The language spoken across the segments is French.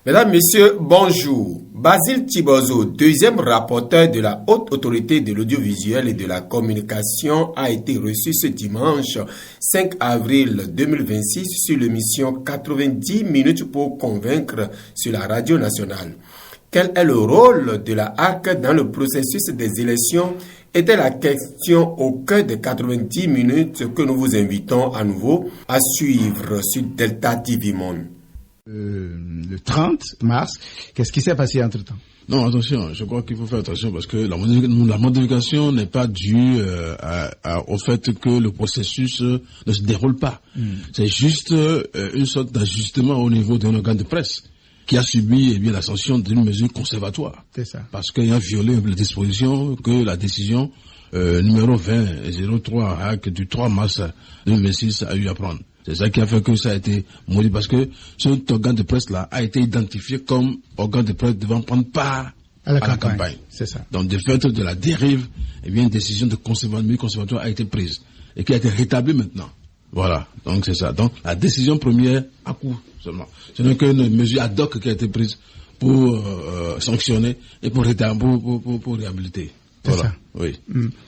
Mesdames, Messieurs, bonjour. Basile Tibozo, deuxième rapporteur de la Haute Autorité de l'Audiovisuel et de la Communication, a été reçu ce dimanche 5 avril 2026 sur l'émission 90 minutes pour convaincre sur la radio nationale. Quel est le rôle de la HAC dans le processus des élections? Était la question au cœur des 90 minutes que nous vous invitons à nouveau à suivre sur Delta TV Monde. Le 30 mars, qu'est-ce qui s'est passé entre-temps? Non, attention, je crois qu'il faut faire attention parce que la modification n'est pas due au fait que le processus ne se déroule pas. C'est juste une sorte d'ajustement au niveau d'un organe de presse qui a subi la sanction d'une mesure conservatoire. C'est ça. Parce qu'il a violé les dispositions que la décision numéro 20-03 HAC du 3 mars 2006 a eu à prendre. C'est ça qui a fait que ça a été modifié parce que cet organe de presse-là a été identifié comme organe de presse devant prendre part à la campagne. C'est ça. Donc, de fait de la dérive, une décision de conservatoire a été prise et qui a été rétablie maintenant. Voilà. Donc, c'est ça. Donc, la décision première à coup seulement. Ce n'est qu'une mesure ad hoc qui a été prise pour sanctionner et pour réhabiliter. Voilà. Ça. Oui.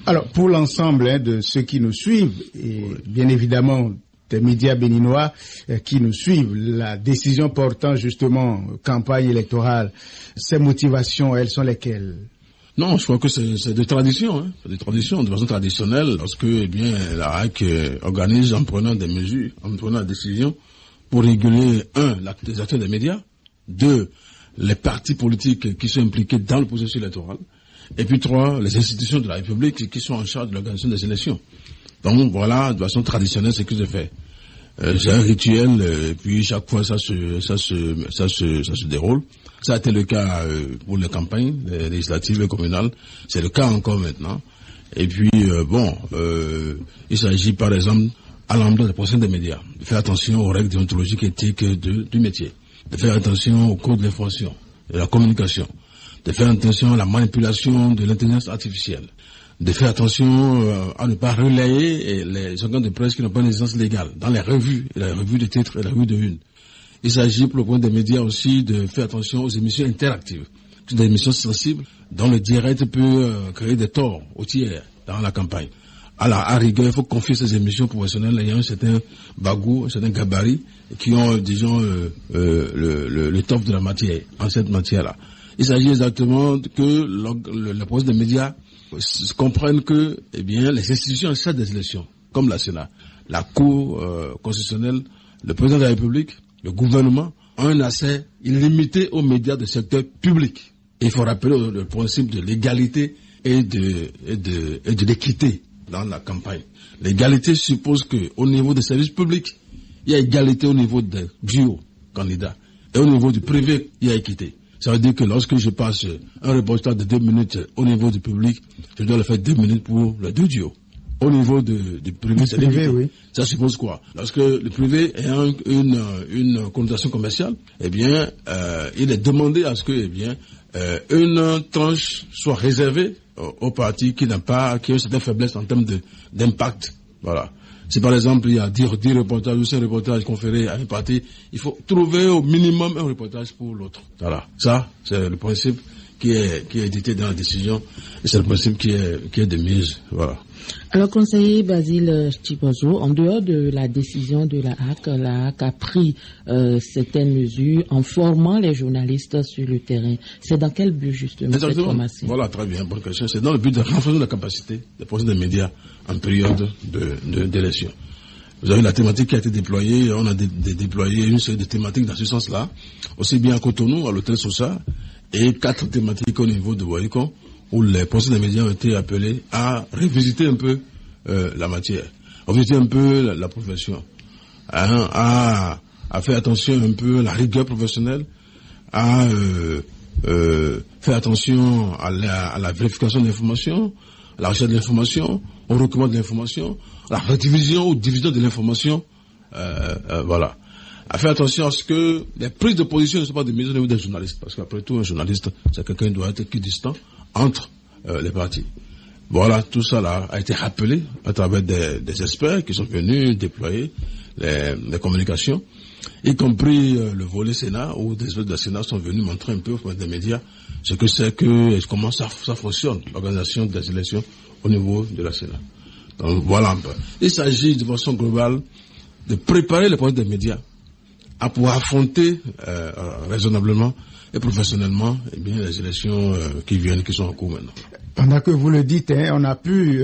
Alors, pour l'ensemble de ceux qui nous suivent, et bien évidemment des médias béninois qui nous suivent, la décision portant justement campagne électorale, ces motivations, elles sont lesquelles? Non, je crois que c'est des traditions, hein. C'est des traditions, de façon traditionnelle, lorsque, la HAC organise en prenant des mesures, en prenant la décision pour réguler, les acteurs des médias, 2, les partis politiques qui sont impliqués dans le processus électoral, et puis 3, les institutions de la République qui sont en charge de l'organisation des élections. Donc voilà, de façon traditionnelle, c'est ce que je fais. J'ai un rituel, et puis chaque fois ça se déroule. Ça a été le cas pour les campagnes les législatives et communales. C'est le cas encore maintenant. Et puis il s'agit par exemple à l'endroit des procès des médias de faire attention aux règles déontologiques et éthiques du métier, de faire attention au code de l'information, de la communication, de faire attention à la manipulation de l'intelligence artificielle, de faire attention à ne pas relayer les organes de presse qui n'ont pas une licence légale dans les revues de titre et la revue de une. Il s'agit pour le point des médias aussi de faire attention aux émissions interactives, des émissions sensibles dont le direct peut créer des torts aux tiers dans la campagne. À rigueur, il faut confier ces émissions professionnelles ayant un certain bagou, un certain gabarit, qui ont, disons, l'étoffe de la matière, en cette matière-là. Il s'agit exactement que le processus des médias comprennent que, les institutions en charge des élections, comme la Sénat, la Cour constitutionnelle, le président de la République, le gouvernement, ont un accès illimité aux médias du secteur public. Et il faut rappeler le principe de l'égalité et de l'équité dans la campagne. L'égalité suppose que, au niveau des services publics, il y a égalité au niveau des duos candidats. Et au niveau du privé, il y a équité. Ça veut dire que lorsque je passe un reportage de 2 minutes au niveau du public, je dois le faire 2 minutes pour les 2 duos. Au niveau du privé, c'est l'équité. Oui. Ça suppose quoi? Lorsque le privé a une connotation commerciale, il est demandé à ce que, une tranche soit réservée aux partis qui ont une certaine faiblesse en termes d'impact. Voilà. Si par exemple il y a 10 reportages ou 5 reportages conférés à un parti, il faut trouver au minimum un reportage pour l'autre. Voilà. Ça, c'est le principe qui est édité dans la décision et c'est le principe qui est de mise. Voilà. Alors, conseiller Basile Tibozo, en dehors de la décision de la HAC a pris certaines mesures en formant les journalistes sur le terrain. C'est dans quel but, justement, cette formation? Voilà, très bien, bonne question. C'est dans le but de renforcer la capacité des procès des médias en période d'élection. Vous avez la thématique qui a été déployée, on a déployé une série de thématiques dans ce sens-là, aussi bien à Cotonou, à l'hôtel Sosa, et 4 thématiques au niveau de Boycon, où les procès des médias ont été appelés à revisiter un peu la matière, à revisiter un peu la profession, à faire attention un peu à la rigueur professionnelle, à faire attention à la vérification de l'information, à la recherche de l'information, au recoupement de l'information, à la redivision ou division de l'information, voilà. À faire attention à ce que les prises de position ne soient pas des mises au niveau des journalistes, parce qu'après tout, un journaliste, c'est quelqu'un qui doit être équidistant entre les partis. Voilà, tout ça là a été rappelé à travers des experts qui sont venus déployer les communications. y compris le volet Sénat, où des autres de la Sénat sont venus montrer un peu au point des médias ce que c'est que, comment ça fonctionne, l'organisation des élections au niveau de la Sénat. Donc voilà un peu. Il s'agit de façon globale de préparer les points des médias à pouvoir affronter raisonnablement et professionnellement les élections qui viennent, qui sont en cours maintenant. Pendant que vous le dites, on a pu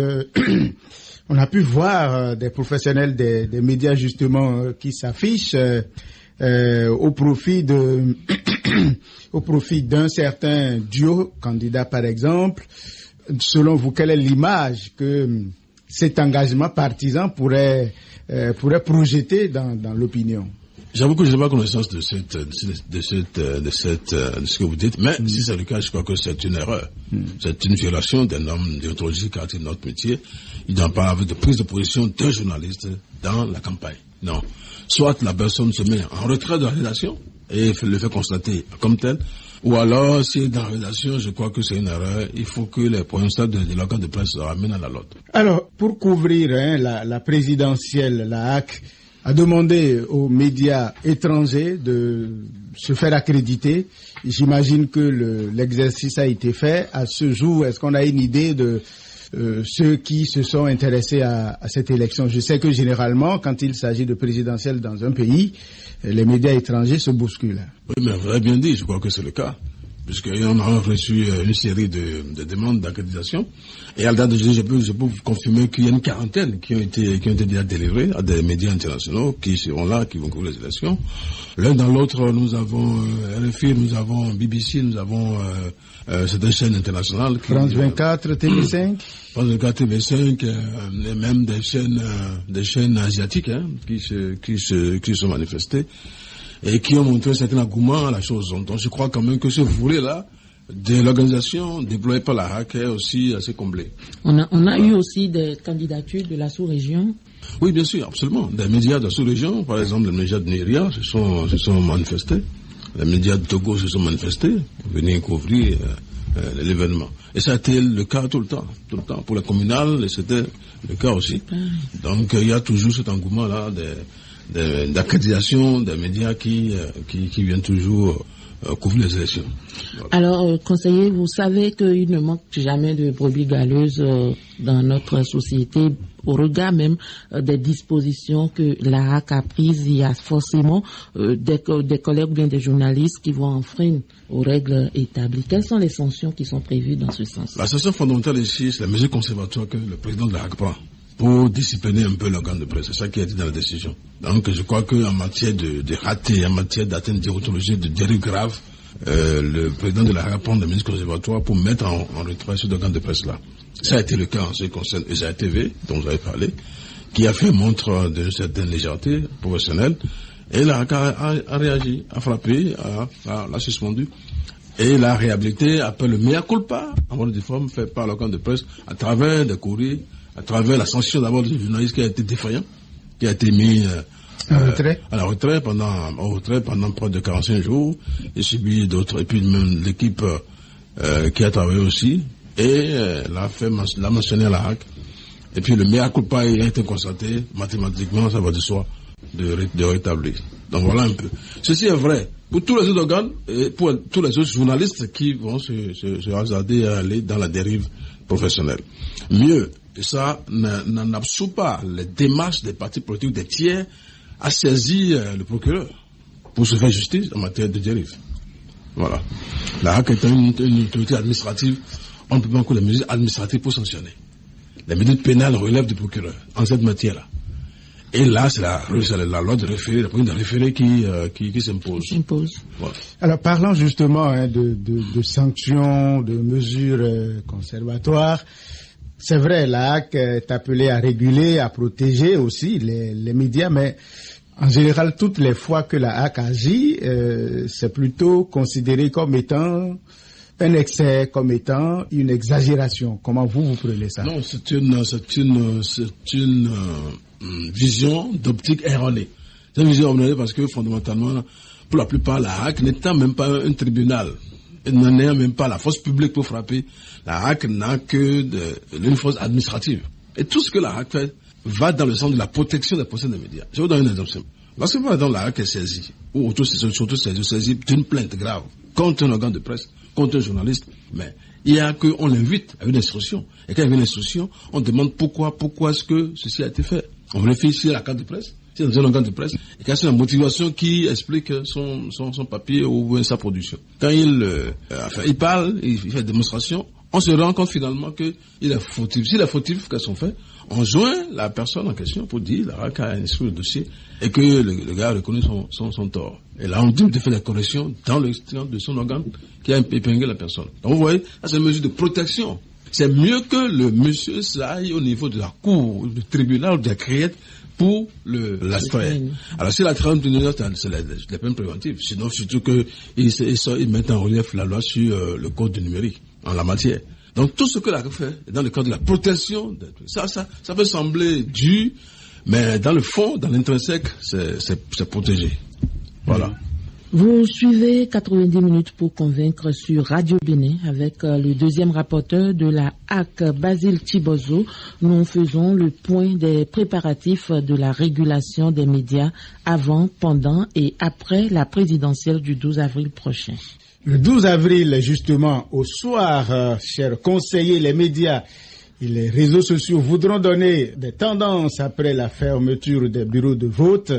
voir des professionnels des médias justement qui s'affichent au profit d'un certain duo candidat par exemple. Selon vous, quelle est l'image que cet engagement partisan pourrait projeter dans l'opinion? J'avoue que je n'ai pas connaissance de ce que vous dites, mais si c'est le cas, je crois que c'est une erreur. C'est une violation des normes déontologiques à notre métier. Il n'y a pas de prise de position d'un journaliste dans la campagne. Non. Soit la personne se met en retrait de la rédaction et le fait constater comme tel, ou alors, si dans la rédaction, je crois que c'est une erreur, il faut que les points de l'organe de presse se ramènent à la lotte. Alors, pour couvrir la présidentielle, la HAC a demandé aux médias étrangers de se faire accréditer. J'imagine que l'exercice a été fait. À ce jour, est-ce qu'on a une idée de ceux qui se sont intéressés à cette élection? Je sais que généralement, quand il s'agit de présidentielle dans un pays, les médias étrangers se bousculent. Oui, mais vous avez bien dit, je crois que c'est le cas. Puisqu'on a reçu une série de demandes d'accréditation. Et à la date d'aujourd'hui, je peux vous confirmer qu'il y a une quarantaine qui ont été déjà délivrées à des médias internationaux qui seront là, qui vont couvrir les élections. L'un dans l'autre, nous avons RFI, nous avons BBC, nous avons certaines chaînes internationales. France 24, TV5 France 24, TV5, et même des chaînes asiatiques qui se sont manifestées et qui ont montré un certain engouement à la chose. Donc je crois quand même que ce volet-là de l'organisation déployée par la HAC est aussi assez comblé. On a eu aussi des candidatures de la sous-région. Oui, bien sûr, absolument. Des médias de la sous-région, par exemple les médias de Nigeria se sont manifestés. Les médias de Togo se sont manifestés pour venir couvrir l'événement. Et ça a été le cas tout le temps. Pour les communales, c'était le cas aussi. Donc il y a toujours cet engouement-là d'accréditation des médias qui viennent toujours couvrir les élections. Voilà. Alors, conseiller, vous savez qu'il ne manque jamais de brebis galeuses dans notre société. Au regard même des dispositions que la HAC a prises, il y a forcément des collègues ou bien des journalistes qui vont enfreindre aux règles établies. Quelles sont les sanctions qui sont prévues dans ce sens? La sanction fondamentale ici, c'est la mesure conservatoire que le président de la HAC prend pour discipliner un peu l'organe de presse. C'est ça qui a été dans la décision. Donc je crois qu'en matière de raté, en matière d'atteinte déontologique, de dérive grave, le président de la HAC prend des mesures conservatoires pour mettre en retrait cet organe de presse-là. Ça a été le cas en ce qui concerne ESA TV, dont vous avez parlé, qui a fait montre d'une certaine légèreté professionnelle, et la HAC a réagi, a frappé, l'a suspendu, et l'a réhabilité après le mea culpa, en mode de forme, fait par l'organe de presse, à travers des courriers, à travers la sanction d'abord du journaliste qui a été défaillant, qui a été mis à la retrait pendant près de 45 jours, et subi d'autres, et puis même l'équipe qui a travaillé aussi, et l'a mentionné à la HAC, et puis le mea culpa a été constaté, mathématiquement, ça va de soi, de rétablir. Donc voilà un peu. Ceci est vrai pour tous les autres organes et pour tous les autres journalistes qui vont se hasarder à aller dans la dérive professionnelle. Mieux, et ça n'en absout pas les démarches des partis politiques, des tiers, à saisir le procureur pour se faire justice en matière de dérive. Voilà. La HAC est une autorité administrative, on ne peut pas encore les mesures administratives pour sanctionner. Les mesures pénales relèvent du procureur en cette matière-là. Et là, c'est la loi de référé, la politique de référé qui s'impose. Voilà. Alors, parlant justement de sanctions, de mesures conservatoires, c'est vrai, la HAC est appelée à réguler, à protéger aussi les médias, mais en général, toutes les fois que la HAC agit, c'est plutôt considéré comme étant un excès, comme étant une exagération. Comment vous prenez ça? Non, c'est une vision d'optique erronée. C'est une vision erronée parce que fondamentalement, pour la plupart, la HAC n'étant même pas un tribunal, n'en ayant même pas la force publique pour frapper, la HAC n'a que une force administrative. Et tout ce que la HAC fait va dans le sens de la protection des procès des médias. Je vais vous donner un exemple simple. Lorsque par exemple la HAC est saisie, ou surtout saisie d'une plainte grave contre un organe de presse, contre un journaliste, mais il y a qu'on l'invite à une instruction. Et quand il y a une instruction, on demande pourquoi est-ce que ceci a été fait. On vérifie à la carte de presse, c'est dans un organe de presse, et quelle est la motivation qui explique son papier ou sa production. Quand il parle, il fait démonstration, on se rend compte finalement qu'il est fautif. S'il est fautif, qu'est-ce qu'on fait? On joint la personne en question pour dire la RAC a instruit le dossier et que le gars a reconnu son tort. Et là, on dit de faire des corrections dans l'extérieur de son organe qui a épinglé la personne. Donc vous voyez, ça c'est une mesure de protection. C'est mieux que le monsieur aille au niveau de la cour, du tribunal, de la criette pour l'astreindre. Alors si la trame c'est les peines préventives. Sinon, surtout qu'ils mettent en relief la loi sur le code du numérique en la matière. Donc tout ce que la fait dans le cadre de la protection, ça peut sembler dur, mais dans le fond, dans l'intrinsèque, c'est protégé. Voilà. Vous suivez 90 minutes pour convaincre sur Radio Bénin avec le deuxième rapporteur de la HAC, Basile Thibozot. Nous faisons le point des préparatifs de la régulation des médias avant, pendant et après la présidentielle du 12 avril prochain. Le 12 avril, justement, au soir, chers conseillers, les médias et les réseaux sociaux voudront donner des tendances après la fermeture des bureaux de vote.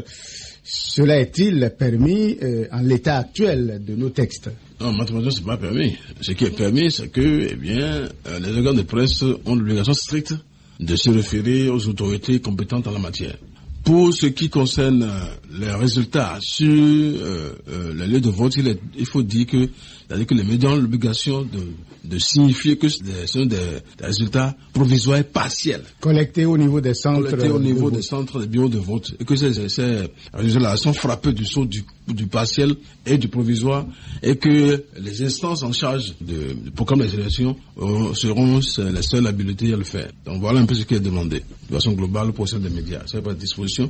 Cela est-il permis en l'état actuel de nos textes? Non, mathématiquement, c'est pas permis. Ce qui est permis, c'est que, les organes de presse ont l'obligation stricte de se référer aux autorités compétentes en la matière. Pour ce qui concerne les résultats sur les lieux de vote, il faut dire que les médias ont l'obligation de signifier que ce sont des résultats provisoires et partiels. Collectés au niveau des centres. Des centres des bureaux de vote. Et que ces résultats sont frappés du saut du partiel et du provisoire, et que les instances en charge du programme des élections seront les seules habilitées à le faire. Donc voilà un peu ce qui est demandé de façon globale pour des médias. C'est pas des dispositions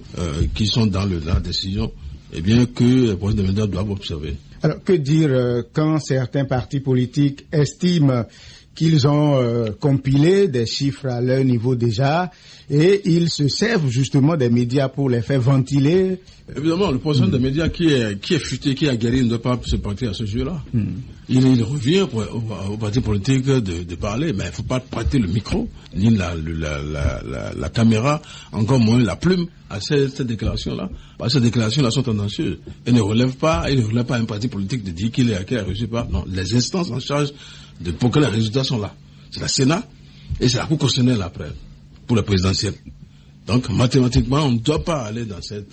qui sont dans la décision, que les professionnels des médias doivent observer. Alors, que dire quand certains partis politiques estiment qu'ils ont compilé des chiffres à leur niveau déjà, et ils se servent justement des médias pour les faire ventiler? Évidemment, le professionnel des médias qui est futé, qui est aguerri, ne doit pas se prêter à ce jeu-là. Il revient aux partis politiques de parler, mais il ne faut pas prêter le micro, ni la caméra, encore moins la plume à cette déclaration-là. Parce que ces déclarations-là sont tendancieuses. Elles ne relèvent pas un parti politique de dire qu'il a réussi pas. Non, les instances en charge pour que les résultats sont là. C'est la Sénat et c'est la Cour constitutionnelle après, pour la présidentielle. Donc, mathématiquement, on ne doit pas aller dans ce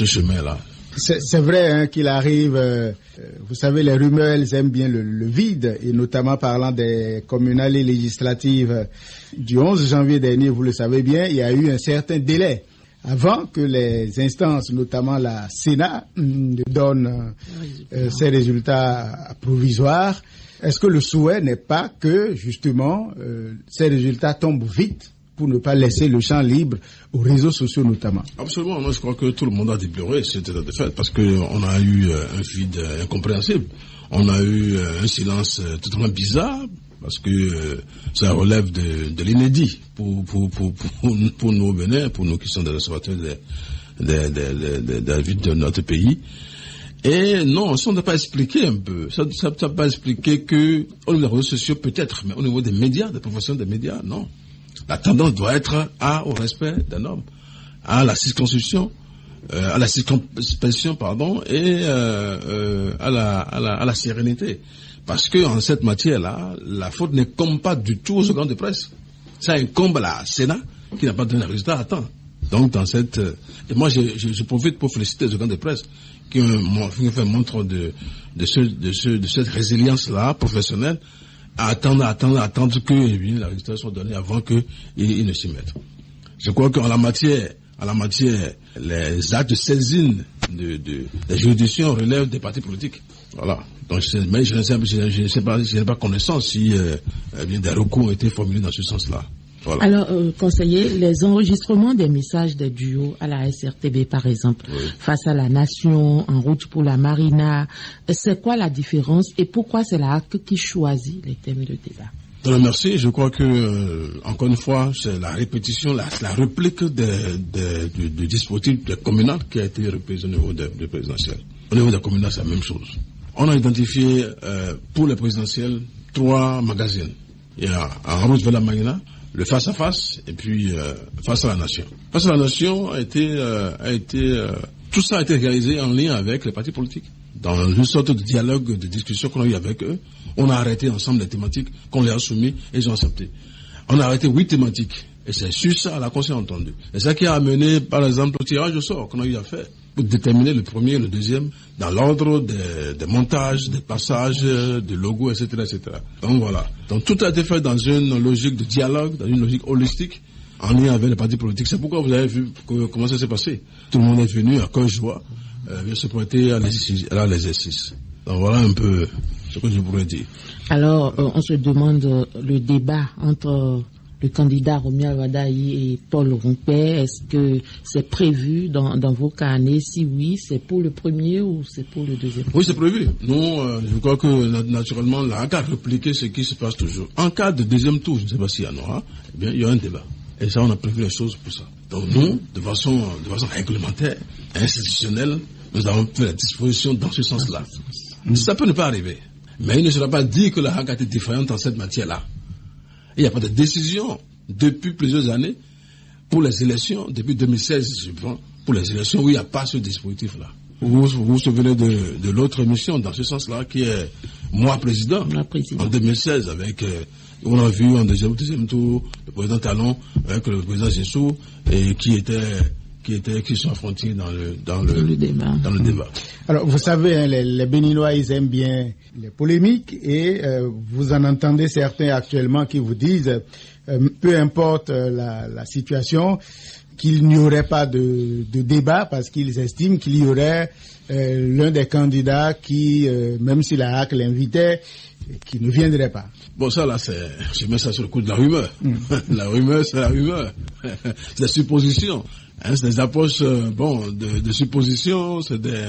chemin-là. C'est vrai qu'il arrive, vous savez, les rumeurs, elles aiment bien le vide, et notamment parlant des communales et législatives du 11 janvier dernier, vous le savez bien, il y a eu un certain délai avant que les instances, notamment la Sénat, ne donnent ces résultats provisoires. Est-ce que le souhait n'est pas que, justement, ces résultats tombent vite pour ne pas laisser le champ libre aux réseaux sociaux notamment? Absolument. Moi, je crois que tout le monde a déploré cet état de fait parce qu'on a eu un vide incompréhensible. On a eu un silence totalement bizarre parce que ça relève de l'inédit pour nous au Bénin, pour nous qui sommes des observateurs de la vie de notre pays. Et non, ça n'a pas expliqué un peu. Ça n'a pas expliqué que, au niveau des réseaux sociaux peut-être, mais au niveau des médias, des professionnels des médias, non. La tendance doit être au respect d'un homme, à la circonscription, à la circonspection, et à la sérénité. Parce que en cette matière-là, la faute n'incombe pas du tout aux organes de presse. Ça incombe à la Sénat, qui n'a pas donné le résultat à temps. Donc et moi je profite pour féliciter les organes de presse qui ont fait montre de cette résilience-là professionnelle, à attendre que les résultats soient donnés avant qu'ils ne s'y mettent. Je crois qu'en la matière, les actes de saisine des juridictions relèvent des partis politiques. Voilà. Donc, mais je n'ai pas connaissance si des recours ont été formulés dans ce sens-là. Voilà. Alors, conseiller, les enregistrements des messages des duos à la SRTB, par exemple, face à la nation, en route pour la marina, c'est quoi la différence et pourquoi c'est la HAC qui choisit les thèmes de débat? Dans le merci, je crois que, encore une fois, c'est la répétition, la réplique du dispositif communal qui a été repris au niveau des présidentielles. Au niveau des communales, c'est la même chose. On a identifié, pour les présidentielles, 3 magazines. Il y a en route vers la Marina, le face-à-face, et puis face à la nation. Face à la nation tout ça a été réalisé en lien avec les partis politiques. Dans une sorte de dialogue, de discussion qu'on a eu avec eux, on a arrêté ensemble les thématiques qu'on leur a soumises et ils ont accepté. On a arrêté 8 thématiques. Et c'est sur ça là qu'on s'est entendu. Et ça qui a amené, par exemple, au tirage au sort qu'on a eu à faire pour déterminer le premier et le deuxième dans l'ordre des montages, des passages, des logos, etc., etc. Donc voilà. Donc tout a été fait dans une logique de dialogue, dans une logique holistique, en lien avec les partis politiques. C'est pourquoi vous avez vu comment ça s'est passé. Tout le monde est venu à cœur joie, vient se prêter à l'exercice. Donc voilà un peu ce que je pourrais dire. Alors, on se demande le débat entre le candidat Romuald Wardai et Paul Rompé, est-ce que c'est prévu dans vos carnets? Si oui, c'est pour le premier ou c'est pour le deuxième? Oui, c'est prévu. Nous, je crois que naturellement, la HAC a répliqué ce qui se passe toujours. En cas de deuxième tour, je ne sais pas s'il y en aura, eh bien, il y a un débat. Et ça, on a prévu les choses pour ça. Donc nous, de façon réglementaire, institutionnelle, nous avons fait la disposition dans ce sens-là. Ça peut ne pas arriver. Mais il ne sera pas dit que la HAC a été défaillante en cette matière-là. Il n'y a pas de décision depuis plusieurs années pour les élections, depuis 2016, je pense, pour les élections où il n'y a pas ce dispositif-là. Vous vous souvenez de l'autre émission dans ce sens-là qui est moi président. En 2016 avec on a vu en deuxième tour le président Talon avec le président Zissou et qui sont affrontés dans le débat. Alors, vous savez, hein, les Béninois, ils aiment bien les polémiques et vous en entendez certains actuellement qui vous disent, peu importe la situation, qu'il n'y aurait pas de débat parce qu'ils estiment qu'il y aurait l'un des candidats qui, même si la HAC l'invitait, qui ne viendrait pas. Bon, ça là, je mets ça sur le coup de la rumeur. La rumeur, c'est la rumeur. C'est la supposition. Hein, c'est des approches, de supposition, c'est des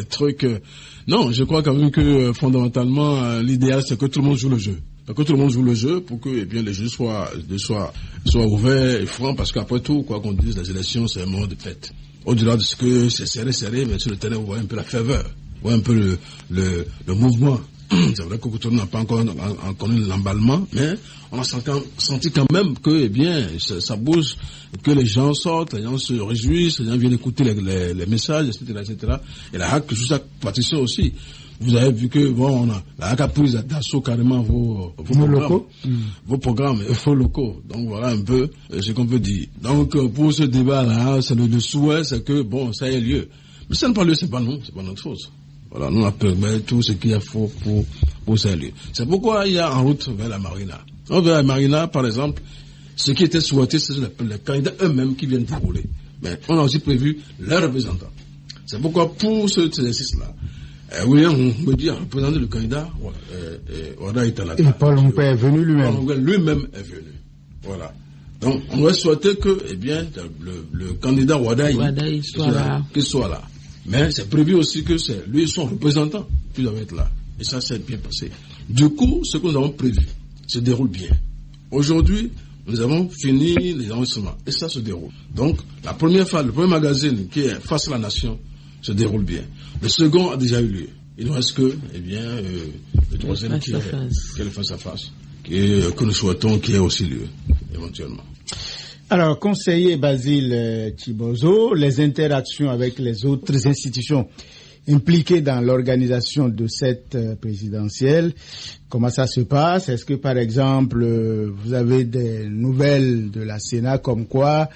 trucs. Non, je crois quand même que fondamentalement, l'idéal c'est que tout le monde joue le jeu. Que tout le monde joue le jeu pour que, le jeu soit ouvert et franc, parce qu'après tout, quoi qu'on dise, les élections c'est un moment de fête. Au-delà de ce que c'est serré, mais sur le terrain, vous voyez un peu la ferveur, vous voyez un peu le mouvement. C'est vrai que tout le monde n'a pas encore connu l'emballement, mais on a senti quand même que, ça bouge, que les gens sortent, les gens se réjouissent, les gens viennent écouter les messages, etc., etc. Et la HAC joue sa partition aussi. Vous avez vu que, la HAC a pris d'assaut carrément vos programmes, vos programmes et vos locaux. Donc voilà un peu ce qu'on peut dire. Donc pour ce débat-là, c'est le souhait, c'est que, ça ait lieu. Mais ça n'a pas lieu, c'est pas notre faute. Voilà, nous on permet tout ce qu'il y a faut pour ça lieu. C'est pourquoi il y a en route vers la Marina. Vers la Marina, par exemple, ce qui était souhaité, c'est les candidats eux-mêmes qui viennent dérouler. Mais on a aussi prévu leurs représentants. C'est pourquoi pour cet exercice-là, William me dit, représenter le candidat, Wardai est à la table. Et Paul Rompé est venu lui-même. Paul Rompé lui-même est venu. Voilà. Donc, on doit souhaiter que, le candidat Wardai qu'il soit là. Mais c'est prévu aussi que c'est lui son représentant qui doit être là. Et ça s'est bien passé. Du coup, ce que nous avons prévu se déroule bien. Aujourd'hui, nous avons fini les enregistrements. Et ça se déroule. Donc, la première phase, le premier magazine qui est Face à la Nation se déroule bien. Le second a déjà eu lieu. Il ne reste que, le troisième qui est le face à face. Que nous souhaitons qu'il ait aussi lieu, éventuellement. Alors, conseiller Basile Chibozo, les interactions avec les autres institutions impliquées dans l'organisation de cette présidentielle, comment ça se passe? Est-ce que, par exemple, vous avez des nouvelles de la Sénat comme quoi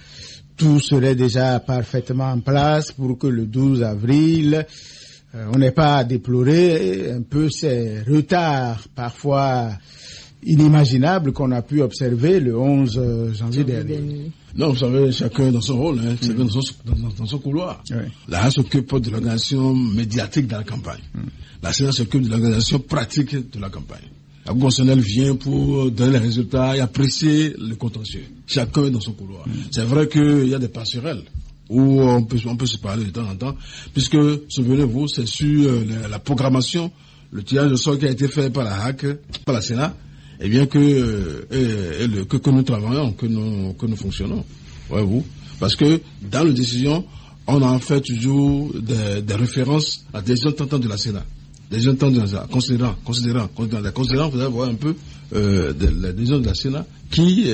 tout serait déjà parfaitement en place pour que le 12 avril, on n'ait pas à déplorer un peu ces retards parfois inimaginable qu'on a pu observer le 11 janvier dernier. Non, vous savez, chacun dans son rôle, chacun dans son couloir. Oui. La HAC s'occupe de l'organisation médiatique de la campagne. La Sénat s'occupe de l'organisation pratique de la campagne. La constitutionnelle vient pour donner les résultats et apprécier le contentieux. Chacun dans son couloir. C'est vrai qu'il y a des passerelles où on peut se parler de temps en temps, puisque, souvenez-vous, c'est sur la programmation le tirage au sort qui a été fait par la HAC, par la Sénat, eh bien que nous travaillons, que nous fonctionnons. Voyez-vous. Parce que dans les décisions, on en fait toujours des références à des décisions tentantes de la Sénat. Des décisions tentantes de la Sénat, considérant, vous allez voir un peu les décisions de la Sénat qui,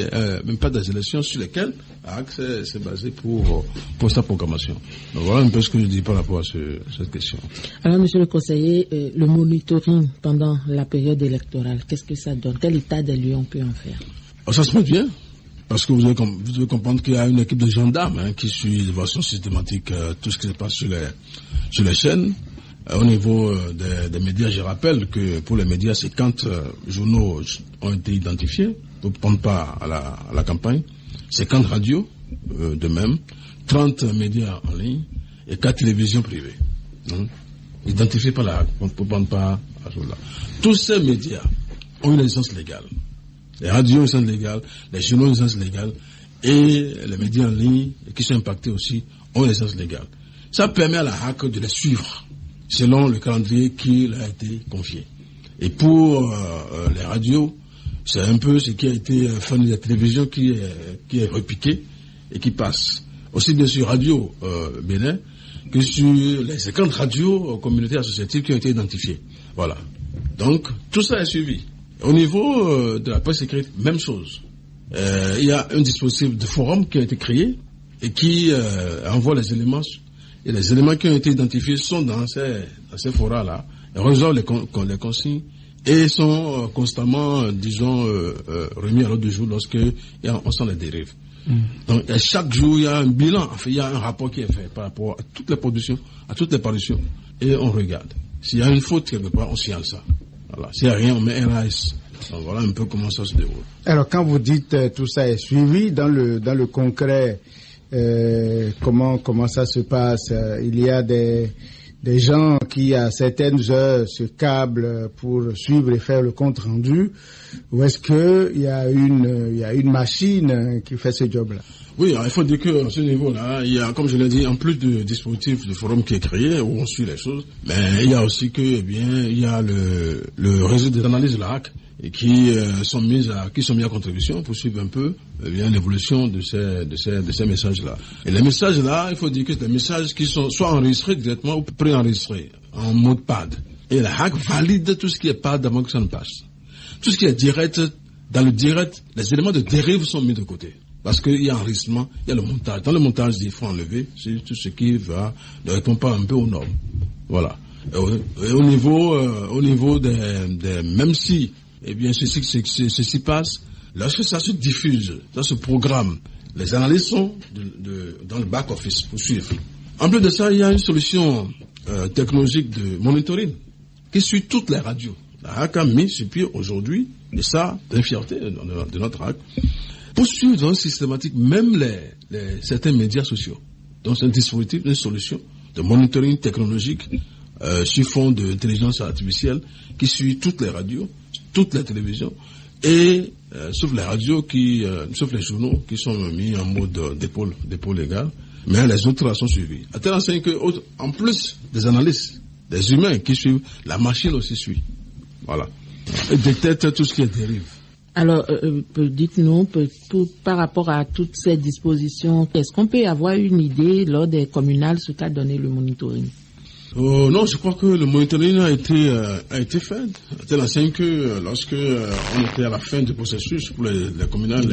même pas des élections sur lesquelles l'ACT s'est basé pour sa programmation. Donc voilà un peu ce que je dis par rapport à cette question. Alors, monsieur le conseiller, le monitoring pendant la période électorale, qu'est-ce que ça donne? Quel état des lieux on peut en faire? Ça se passe bien. Parce que vous devez comprendre qu'il y a une équipe de gendarmes qui suit de façon systématique tout ce qui se passe sur les chaînes. Au niveau des médias, je rappelle que pour les médias, 50 journaux ont été identifiés pour prendre part à la campagne, 50 radios de même, 30 médias en ligne et 4 télévisions privées. Identifiés par pour prendre part à ce là. Tous ces médias ont une licence légale. Les radios ont une licence légale, les journaux ont une licence légale et les médias en ligne qui sont impactés aussi ont une licence légale. Ça permet à la HAC de les suivre selon le calendrier qui leur a été confié. Et pour les radios, c'est un peu ce qui a été fait de la télévision qui est repiqué et qui passe. Aussi bien sur Radio Bénin que sur les 50 radios communautaires associatives qui ont été identifiées. Voilà. Donc, tout ça est suivi. Au niveau de la presse écrite, même chose. Il y a un dispositif de forum qui a été créé et qui envoie les éléments. Et les éléments qui ont été identifiés sont dans ces forats-là. Ils reçoivent les consignes et sont constamment, disons, remis à l'ordre du jour on sent les dérives. Donc, chaque jour, il y a un bilan. Enfin, il y a un rapport qui est fait par rapport à toutes les productions, à toutes les parutions. Et on regarde. S'il y a une faute quelque part, on signale ça. Voilà. S'il n'y a rien, on met RAS. Donc, voilà un peu comment ça se déroule. Alors, quand vous dites tout ça est suivi, dans le concret, comment ça se passe? Il y a des gens qui, à certaines heures, se câblent pour suivre et faire le compte rendu, ou est-ce que il y a une machine qui fait ce job-là? Oui, alors il faut dire qu'à ce niveau-là, il y a, comme je l'ai dit, en plus du dispositif de forum qui est créé, où on suit les choses, mais il y a aussi que, il y a le réseau des analyses de la HAC, et qui sont mis à contribution pour suivre un peu l'évolution de ces messages-là. Et les messages-là, il faut dire que c'est des messages qui sont soit enregistrés directement ou préenregistrés en mode PAD. Et la HAC valide tout ce qui est PAD avant que ça ne passe. Tout ce qui est direct, dans le direct, les éléments de dérive sont mis de côté. Parce qu'il y a enregistrement, il y a le montage. Dans le montage, il faut enlever tout ce qui ne répond pas un peu aux normes. Voilà. Et au niveau des même si ceci passe, lorsque ça se diffuse, ça se programme, les analyses sont dans le back-office pour suivre. En plus de ça, il y a une solution technologique de monitoring qui suit toutes les radios. La HAC a mis sur pied aujourd'hui, et ça, c'est une fierté de notre HAC, pour suivre de façon systématique même certains médias sociaux. Donc c'est un dispositif, une solution de monitoring technologique sur fond d'intelligence artificielle qui suit toutes les radios, toutes les télévisions, et sauf les radios sauf les journaux qui sont mis en mode dépôt légal, mais les autres sont suivis. À tel enseigne que, en plus des analystes, des humains qui suivent, la machine aussi suit. Voilà. Et détecte tout ce qui est dérive. Alors, dites-nous, par rapport à toutes ces dispositions, est-ce qu'on peut avoir une idée lors des communales ce qu'a donné le monitoring? Non, je crois que le monitoring a été fait. C'est l'enseigne que lorsque on était à la fin du processus pour les communales,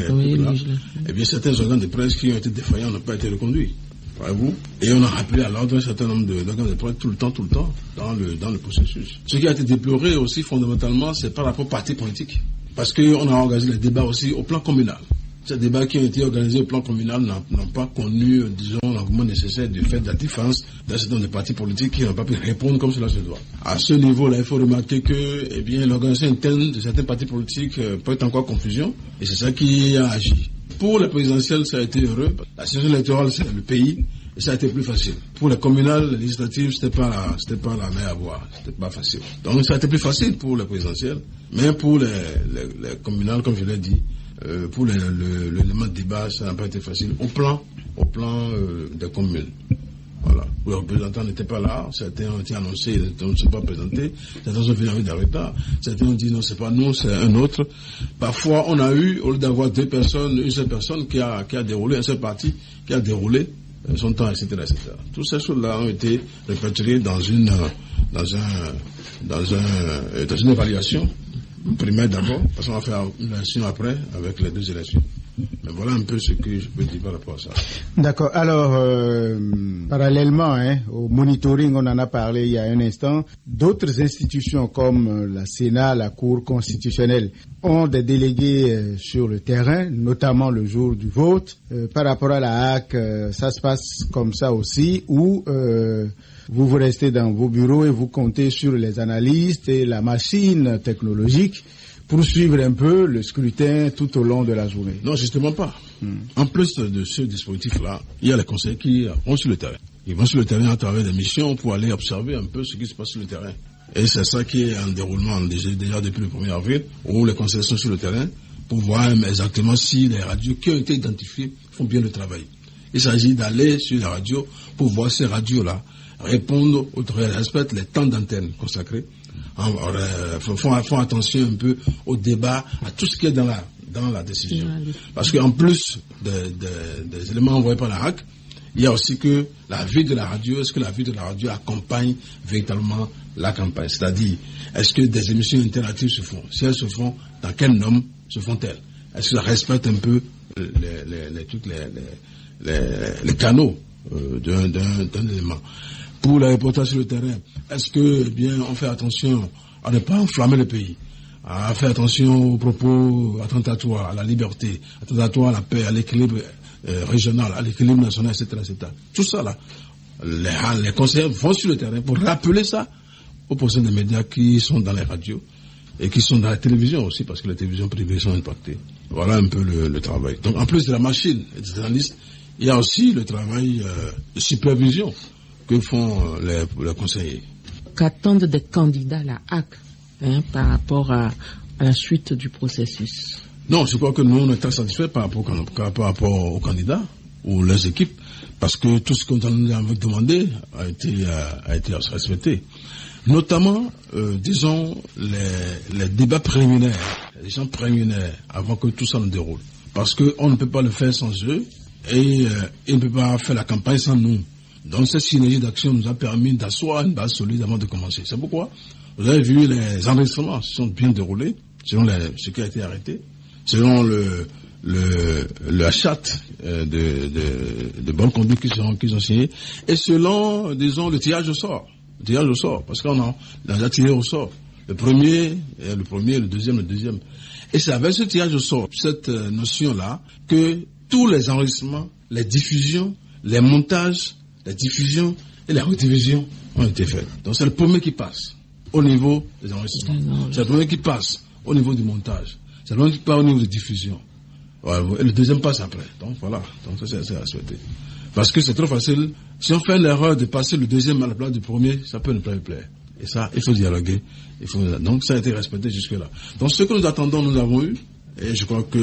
eh bien certains organes de presse qui ont été défaillants n'ont pas été reconduits. Voyez-vous? Et on a rappelé à l'ordre un certain nombre d'organes de presse tout le temps dans le processus. Ce qui a été déploré aussi fondamentalement, c'est par rapport aux partis politiques. Parce qu'on a organisé les débats aussi au plan communal. Ces débats qui ont été organisés au plan communal n'ont pas connu, disons, l'engouement nécessaire du fait de la défense d'un certain nombre de partis politiques qui n'ont pas pu répondre comme cela se doit. À ce niveau-là, il faut remarquer que, l'organisation interne de certains partis politiques peut être encore confusion, et c'est ça qui a agi. Pour les présidentielles, ça a été heureux. La situation électorale, c'est le pays, et ça a été plus facile. Pour les communales, les législatives, c'était pas la mer à boire, c'était pas facile. Donc ça a été plus facile pour les présidentielles, mais pour les communales, comme je l'ai dit, pour l'élément de débat, ça n'a pas été facile au plan des communes. Voilà. Les représentants n'étaient pas là, certains ont été annoncés, ils ne sont pas présentés, certains sont venus avec des retards, certains ont dit non, c'est pas nous, c'est un autre. Parfois, on a eu, au lieu d'avoir deux personnes, une seule personne qui a déroulé, un seul parti qui a déroulé son temps, etc., etc. Toutes ces choses-là ont été répertoriées dans une évaluation primaire d'abord, parce qu'on va faire une élection après, avec les deux élections. Mais voilà un peu ce que je peux dire par rapport à ça. D'accord. Alors, parallèlement au monitoring, on en a parlé il y a un instant, d'autres institutions comme la Sénat, la Cour constitutionnelle ont des délégués sur le terrain, notamment le jour du vote. Par rapport à la HAC, ça se passe comme ça aussi, ou vous restez dans vos bureaux et vous comptez sur les analystes et la machine technologique pour suivre un peu le scrutin tout au long de la journée? Non, justement pas. En plus de ce dispositif-là, il y a les conseillers qui vont sur le terrain. Ils vont sur le terrain à travers des missions pour aller observer un peu ce qui se passe sur le terrain. Et c'est ça qui est en déroulement déjà depuis le 1er avril, où les conseillers sont sur le terrain pour voir exactement si les radios qui ont été identifiées font bien le travail. Il s'agit d'aller sur la radio pour voir ces radios-là répondre, respectent les temps d'antenne consacrés, font attention un peu au débat, à tout ce qui est dans la décision. Parce qu'en plus des éléments envoyés par la HAC, il y a aussi que la vie de la radio, est-ce que la vie de la radio accompagne véritablement la campagne? C'est-à-dire, est-ce que des émissions interactives se font? Si elles se font, dans quel nombre se font-elles? Est-ce que ça respecte un peu les canaux d'un élément? Pour les reportages sur le terrain, est-ce que bien on fait attention à ne pas enflammer le pays, à faire attention aux propos attentatoires à la liberté, attentatoires à la paix, à l'équilibre régional, à l'équilibre national, etc., etc. Tout ça là, les conseillers vont sur le terrain pour rappeler ça aux personnes des médias qui sont dans les radios et qui sont dans la télévision aussi, parce que les télévisions privées sont impactées. Voilà un peu le travail. Donc en plus de la machine et des analystes, il y a aussi le travail de supervision que font les conseillers. Qu'attendent des candidats à la HAC par rapport à la suite du processus? Non, je crois que nous, on est très satisfaits par rapport aux candidats ou leurs équipes, parce que tout ce qu'on nous a demandé a été respecté. Notamment, disons, les débats préliminaires, les gens préliminaires, avant que tout ça ne déroule. Parce qu'on ne peut pas le faire sans eux, et ils ne peuvent pas faire la campagne sans nous. Donc cette synergie d'action nous a permis d'asseoir une base solide avant de commencer. C'est pourquoi vous avez vu les enregistrements se sont bien déroulés, selon ce qui a été arrêté, selon la charte de bonne conduite qu'ils ont signé, et selon, disons, le tirage au sort. Le tirage au sort, parce qu'on a tiré au sort. Le premier, le deuxième. Et c'est avec ce tirage au sort, cette notion-là, que tous les enregistrements, les diffusions, les montages, la diffusion et la rediffusion ont été faits. Donc c'est le premier qui passe au niveau des enregistrements. C'est le premier qui passe au niveau du montage. C'est le premier qui passe au niveau de diffusion. Et le deuxième passe après. Donc voilà. Donc ça c'est à souhaiter. Parce que c'est trop facile. Si on fait l'erreur de passer le deuxième à la place du premier, ça peut ne pas plaire. Et ça, il faut dialoguer. Donc ça a été respecté jusque-là. Donc ce que nous attendons, nous l'avons eu. Et je crois que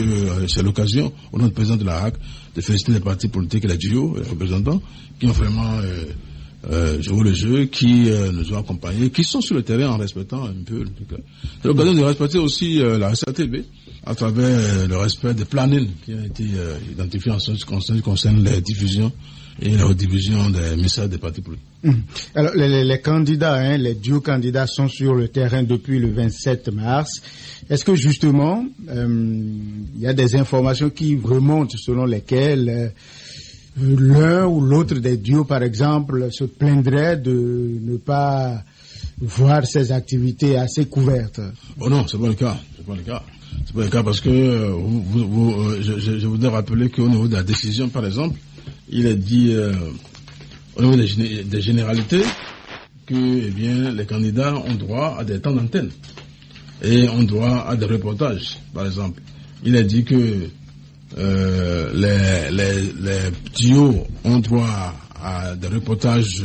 c'est l'occasion, au nom du président de la HAC, de féliciter les partis politiques et les duos, les représentants, qui ont vraiment joué le jeu, qui nous ont accompagnés, qui sont sur le terrain en respectant un peu. C'est l'occasion de respecter aussi la RCTB, à travers le respect des plannings qui ont été identifiés en ce qui concerne les diffusions et la rediffusion des messages des partis politiques. Alors, les candidats, les duos candidats sont sur le terrain depuis le 27 mars. Est-ce que justement, il y a des informations qui remontent selon lesquelles l'un ou l'autre des duos, par exemple, se plaindrait de ne pas voir ses activités assez couvertes? Oh non, c'est pas le cas. C'est pas le cas parce que je voudrais rappeler qu'au niveau de la décision, par exemple, il est dit au niveau des généralités que les candidats ont droit à des temps d'antenne et ont droit à des reportages, par exemple. Il est dit que les duos ont droit à des reportages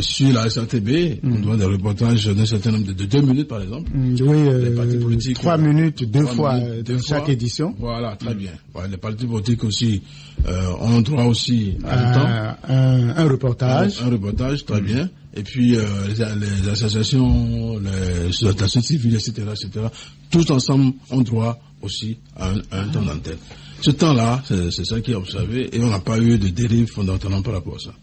sur la SRTB, on doit des reportages d'un certain nombre de 2 minutes par exemple. Les partis politiques, 3 minutes, deux fois dans chaque édition. Voilà, très bien. Ouais, les partis politiques aussi ont droit aussi à un reportage. Un reportage, très bien. Et puis les associations, les associations civiles, etc., tous ensemble ont droit aussi à un temps d'antenne. Ce temps-là, c'est ça qui est observé et on n'a pas eu de dérive fondamentalement par rapport à ça.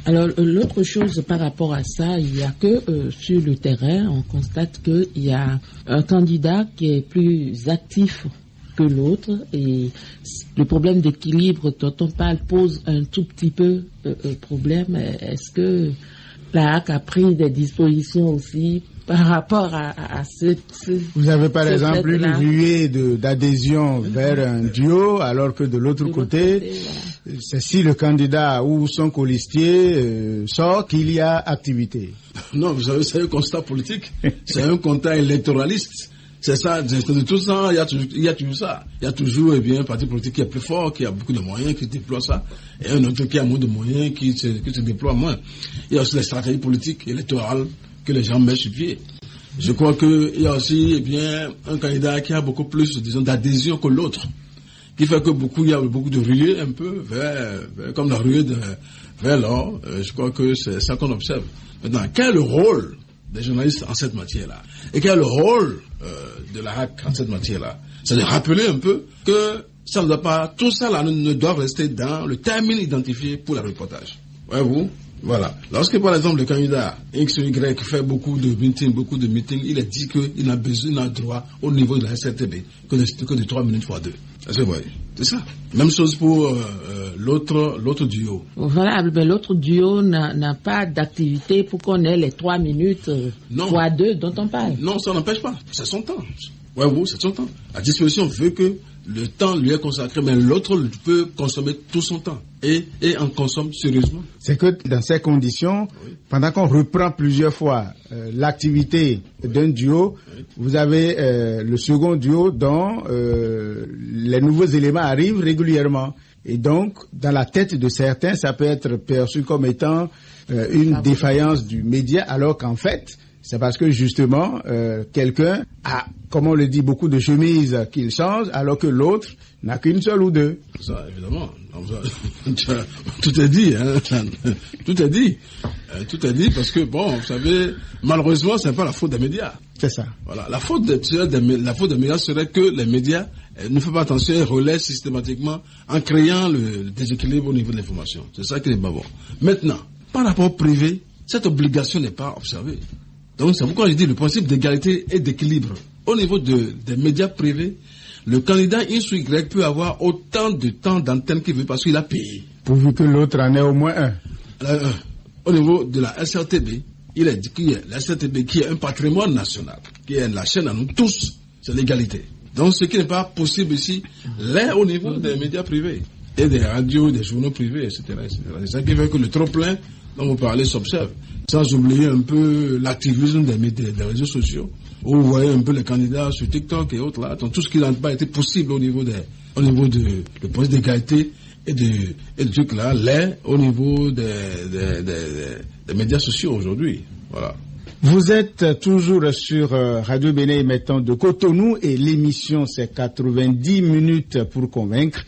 Alors, l'autre chose par rapport à ça, il y a que sur le terrain, on constate qu'il y a un candidat qui est plus actif que l'autre et le problème d'équilibre dont on parle pose un tout petit peu problème. Est-ce que la HAC a pris des dispositions aussi par rapport à ce Vous avez par exemple une ruée d'adhésion vers un duo, alors que de l'autre côté, c'est si le candidat ou son colistier sort qu'il y a activité. Non, vous savez, c'est un constat politique, c'est un constat électoraliste. C'est ça, de tout ça, il y a toujours ça. Il y a toujours un parti politique qui est plus fort, qui a beaucoup de moyens, qui déploie ça, et un autre qui a moins de moyens, qui se déploie moins. Il y a aussi les stratégies politiques, électorales, que les gens mettent sur pied. Je crois qu'il y a aussi un candidat qui a beaucoup plus, disons, d'adhésion que l'autre, qui fait que il y a beaucoup de ruées un peu vers comme la ruée vers l'or. Je crois que c'est ça qu'on observe. Maintenant, quel est le rôle des journalistes en cette matière-là? Et quel est le rôle de la HAC en cette matière-là? C'est de rappeler un peu que ça ne doit pas, tout ça là ne doit rester dans le terme identifié pour le reportage. Voyez-vous? Voilà. Lorsque, par exemple, le candidat X ou Y fait beaucoup de meetings, il a dit qu'il a droit au niveau de la SRTB que de 3 minutes x 2. C'est ça. Même chose pour l'autre duo. Voilà, mais l'autre duo n'a pas d'activité pour qu'on ait les 3 minutes x 2 dont on parle. Non, ça n'empêche pas. C'est son temps. C'est son temps. La disposition veut que le temps lui est consacré, mais l'autre peut consommer tout son temps et en consomme sérieusement. C'est que dans ces conditions, pendant qu'on reprend plusieurs fois l'activité d'un duo, vous avez le second duo dont les nouveaux éléments arrivent régulièrement. Et donc, dans la tête de certains, ça peut être perçu comme étant une défaillance du média, alors qu'en fait, c'est parce que justement, quelqu'un a, comme on le dit, beaucoup de chemises qu'il change, alors que l'autre n'a qu'une seule ou deux. Ça, évidemment. Tout est dit, hein. Tout est dit. Tout est dit parce que, bon, vous savez, malheureusement, c'est pas la faute des médias. C'est ça. Voilà. La faute des médias serait que les médias ne font pas attention et relaient systématiquement en créant le déséquilibre au niveau de l'information. C'est ça qui n'est pas bon. Maintenant, par rapport au privé, cette obligation n'est pas observée. Donc, c'est pourquoi je dis le principe d'égalité et d'équilibre. Au niveau des médias privés, le candidat X ou Y peut avoir autant de temps d'antenne qu'il veut parce qu'il a payé. Pourvu que l'autre en ait au moins un. Au niveau de la SRTB, il est dit qu'il y a la SRTB qui est un patrimoine national, qui est la chaîne à nous tous, c'est l'égalité. Donc, ce qui n'est pas possible ici, l'est au niveau des médias privés et des radios, des journaux privés, etc. C'est ça qui fait que le trop-plein dont vous parlez s'observe. Sans oublier un peu l'activisme des réseaux sociaux, où vous voyez un peu les candidats sur TikTok et autres là, donc tout ce qui n'a pas été possible au niveau de poste d'égalité et de trucs là, l'est au niveau des médias sociaux aujourd'hui. Voilà. Vous êtes toujours sur Radio Bénin émettant de Cotonou et l'émission c'est 90 minutes pour convaincre.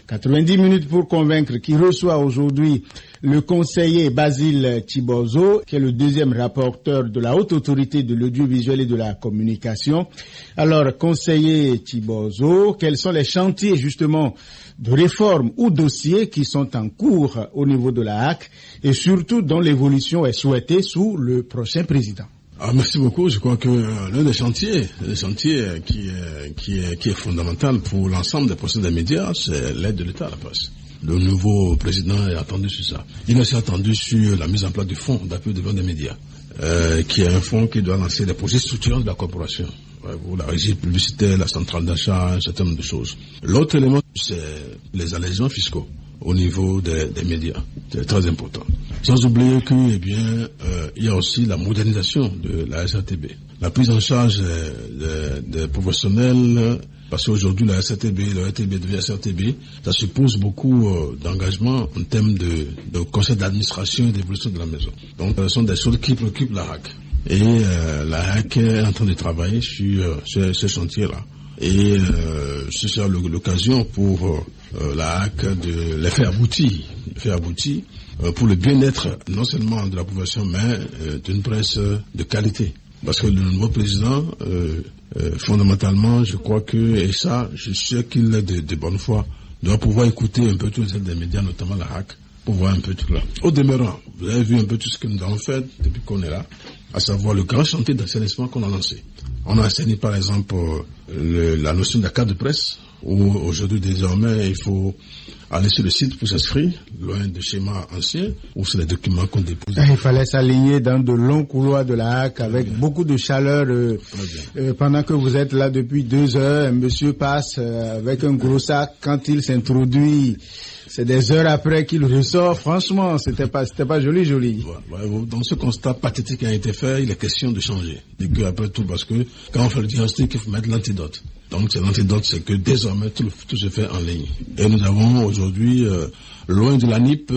90 minutes pour convaincre qui reçoit aujourd'hui le conseiller Basile Chibozo, qui est le deuxième rapporteur de la Haute Autorité de l'Audiovisuel et de la Communication. Alors, conseiller Chibozo, quels sont les chantiers justement de réforme ou dossiers qui sont en cours au niveau de la HAC et surtout dont l'évolution est souhaitée sous le prochain président? Merci beaucoup. Je crois que l'un des chantiers qui est fondamental pour l'ensemble des procès des médias, c'est l'aide de l'État à la presse. Le nouveau président est attendu sur ça. Il est aussi attendu sur la mise en place du fonds d'appui au développement des médias, qui est un fonds qui doit lancer des projets structurants de la corporation. La régie publicitaire, la centrale d'achat, un certain nombre de choses. L'autre élément, c'est les allégements fiscaux au niveau des médias. C'est très important. Sans oublier que, il y a aussi la modernisation de la SRTB. La prise en charge des professionnels Parce qu'aujourd'hui, la SRTB devient SRTB, ça suppose beaucoup d'engagement en termes de conseil d'administration et d'évolution de la maison. Donc, ce sont des choses qui préoccupent la HAC. Et la HAC est en train de travailler sur ce chantier-là. Et ce sera l'occasion pour la HAC de les faire aboutir pour le bien-être non seulement de la population, mais d'une presse de qualité. Parce que le nouveau président, fondamentalement, je crois que, et ça, je suis sûr qu'il est de bonne foi, doit pouvoir écouter un peu tous les aides des médias, notamment la HAC, pour voir un peu tout là. Au demeurant, vous avez vu un peu tout ce que nous avons fait depuis qu'on est là, à savoir le grand chantier d'assainissement qu'on a lancé. On a assaini par exemple la notion de la carte de presse, où aujourd'hui désormais il faut aller sur le site pour s'inscrire, loin de schémas anciens, où c'est les documents qu'on dépose. Il fallait s'aligner dans de longs couloirs de la HAC avec beaucoup de chaleur. Pendant que vous êtes là depuis 2 heures, un monsieur passe avec un gros sac. Quand il s'introduit, c'est des heures après qu'il ressort. Franchement, c'était pas joli. Ouais, dans ce constat pathétique qui a été fait, il est question de changer. Et que après tout, parce que quand on fait le diagnostic, il faut mettre l'antidote. Donc l'antidote, c'est que désormais tout se fait en ligne. Et nous avons aujourd'hui, loin de la NIP,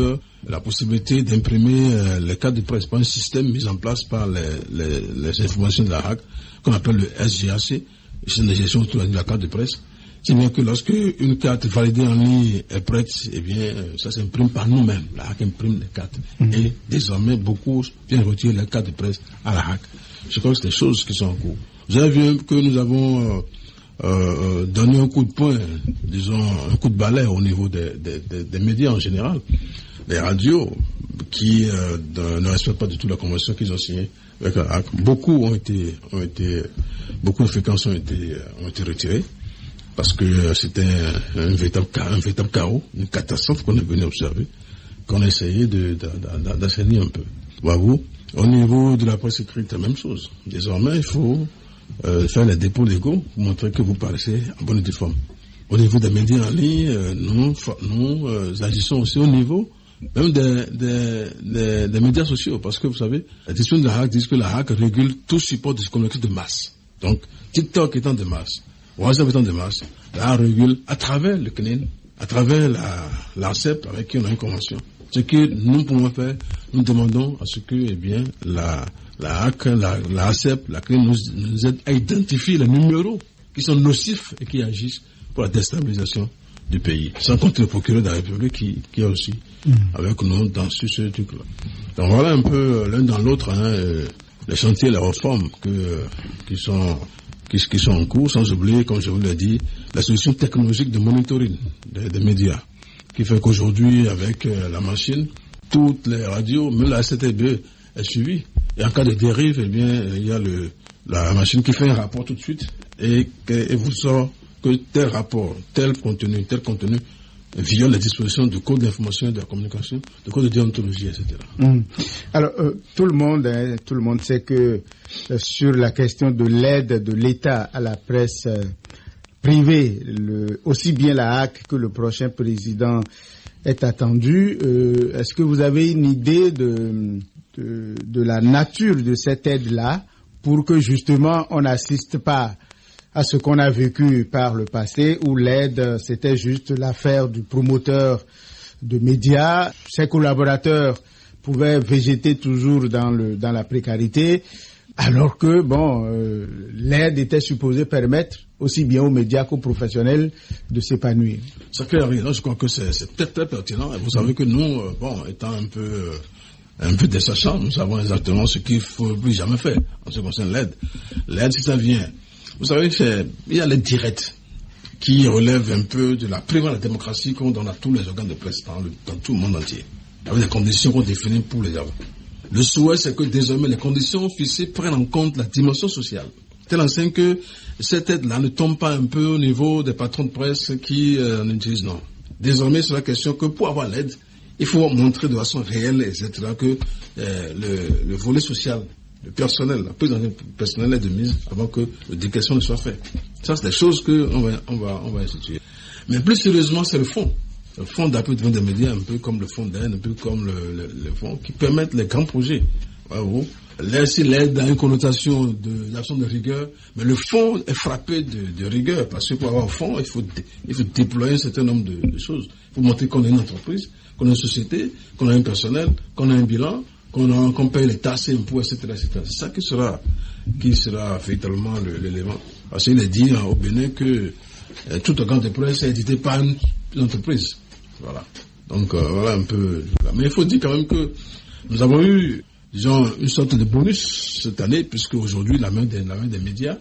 la possibilité d'imprimer les cartes de presse par un système mis en place par les informations de la HAC, qu'on appelle le SGAC, le système de gestion de la carte de presse. Si bien que lorsque une carte validée en ligne est prête, eh bien, ça s'imprime par nous-mêmes. La HAC imprime les cartes. Et désormais, beaucoup viennent retirer les cartes de presse à la HAC. Je crois que c'est des choses qui sont en cours. Vous avez vu que nous avons donné un coup de poing, disons, un coup de balai au niveau des médias en général. Les radios qui ne respectent pas du tout la convention qu'ils ont signée avec la HAC. Beaucoup de fréquences ont été retirées. Parce que c'était un véritable chaos, une catastrophe qu'on est venu observer, qu'on a essayé d'assainir un peu. Voyez-vous, au niveau de la presse écrite, la même chose. Désormais, il faut faire les dépôts légaux pour montrer que vous paraissez en bonne et due forme. Au niveau des médias en ligne, nous agissons aussi au niveau même des médias sociaux. Parce que vous savez, la décision de la HAC dit que la HAC régule tout support de communication de masse. Donc, TikTok étant de masse, WhatsApp étant de masse, la régule à travers le CNIL, à travers l'ARCEP avec qui on a une convention. Ce que nous pouvons faire, nous demandons à ce que, eh bien, la HAC, l'ARCEP, la CNIL nous aide à identifier les numéros qui sont nocifs et qui agissent pour la déstabilisation du pays. Sans compter le procureur de la République qui est aussi avec nous dans ce truc-là. Donc voilà un peu l'un dans l'autre, les chantiers, les réformes qui sont en cours, sans oublier, comme je vous l'ai dit, la solution technologique de monitoring des médias, qui fait qu'aujourd'hui, avec la machine, toutes les radios, même la SRTB est suivie. Et en cas de dérive, eh bien, il y a la machine qui fait un rapport tout de suite et vous sort que tel rapport, tel contenu viole les dispositions du code d'information et de la communication, du code de déontologie, etc. Alors, tout le monde sait que sur la question de l'aide de l'État à la presse privée, aussi bien la HAC que le prochain président est attendu. Est-ce que vous avez une idée de la nature de cette aide-là pour que justement on n'assiste pas à ce qu'on a vécu par le passé, où l'aide, c'était juste l'affaire du promoteur de médias. Ses collaborateurs pouvaient végéter toujours dans la précarité, alors que, l'aide était supposée permettre aussi bien aux médias qu'aux professionnels de s'épanouir. Ça fait rien. Je crois que c'est très, très pertinent. Et vous savez que nous, étant un peu des sachants, nous savons exactement ce qu'il faut plus jamais faire en ce qui concerne l'aide. L'aide, si ça vient, vous savez, il y a l'aide directe qui relève un peu de la prime à la démocratie qu'on donne à tous les organes de presse dans tout le monde entier, avec des conditions qu'on définit pour les avoir. Le souhait, c'est que désormais les conditions fixées prennent en compte la dimension sociale. Tel enseigne que cette aide-là ne tombe pas un peu au niveau des patrons de presse qui en utilisent, non. Désormais, c'est la question que pour avoir l'aide, il faut montrer de façon réelle, etc., que le volet social, le personnel, la prise en personnel est de mise avant que le décaissement ne soit fait. Ça, c'est des choses qu'on va instituer. Mais plus sérieusement, c'est le fonds. Le fonds d'appui des médias, un peu comme le fonds d'aide, un peu comme le fonds qui permettent les grands projets. L'aide a une connotation d'absence de rigueur, mais le fond est frappé de rigueur, parce que pour avoir un fond, il faut déployer un certain nombre de choses. Il faut montrer qu'on est une entreprise, qu'on a une société, qu'on a un personnel, qu'on a un bilan, qu'on paye les taxes, impôts, etc., etc. C'est ça qui sera véritablement l'élément. Parce qu'il est dit au Bénin que tout organe de presse est édité par une entreprise. Voilà. Donc voilà un peu. Mais il faut dire quand même que nous avons eu, disons, une sorte de bonus cette année, puisque aujourd'hui la main des médias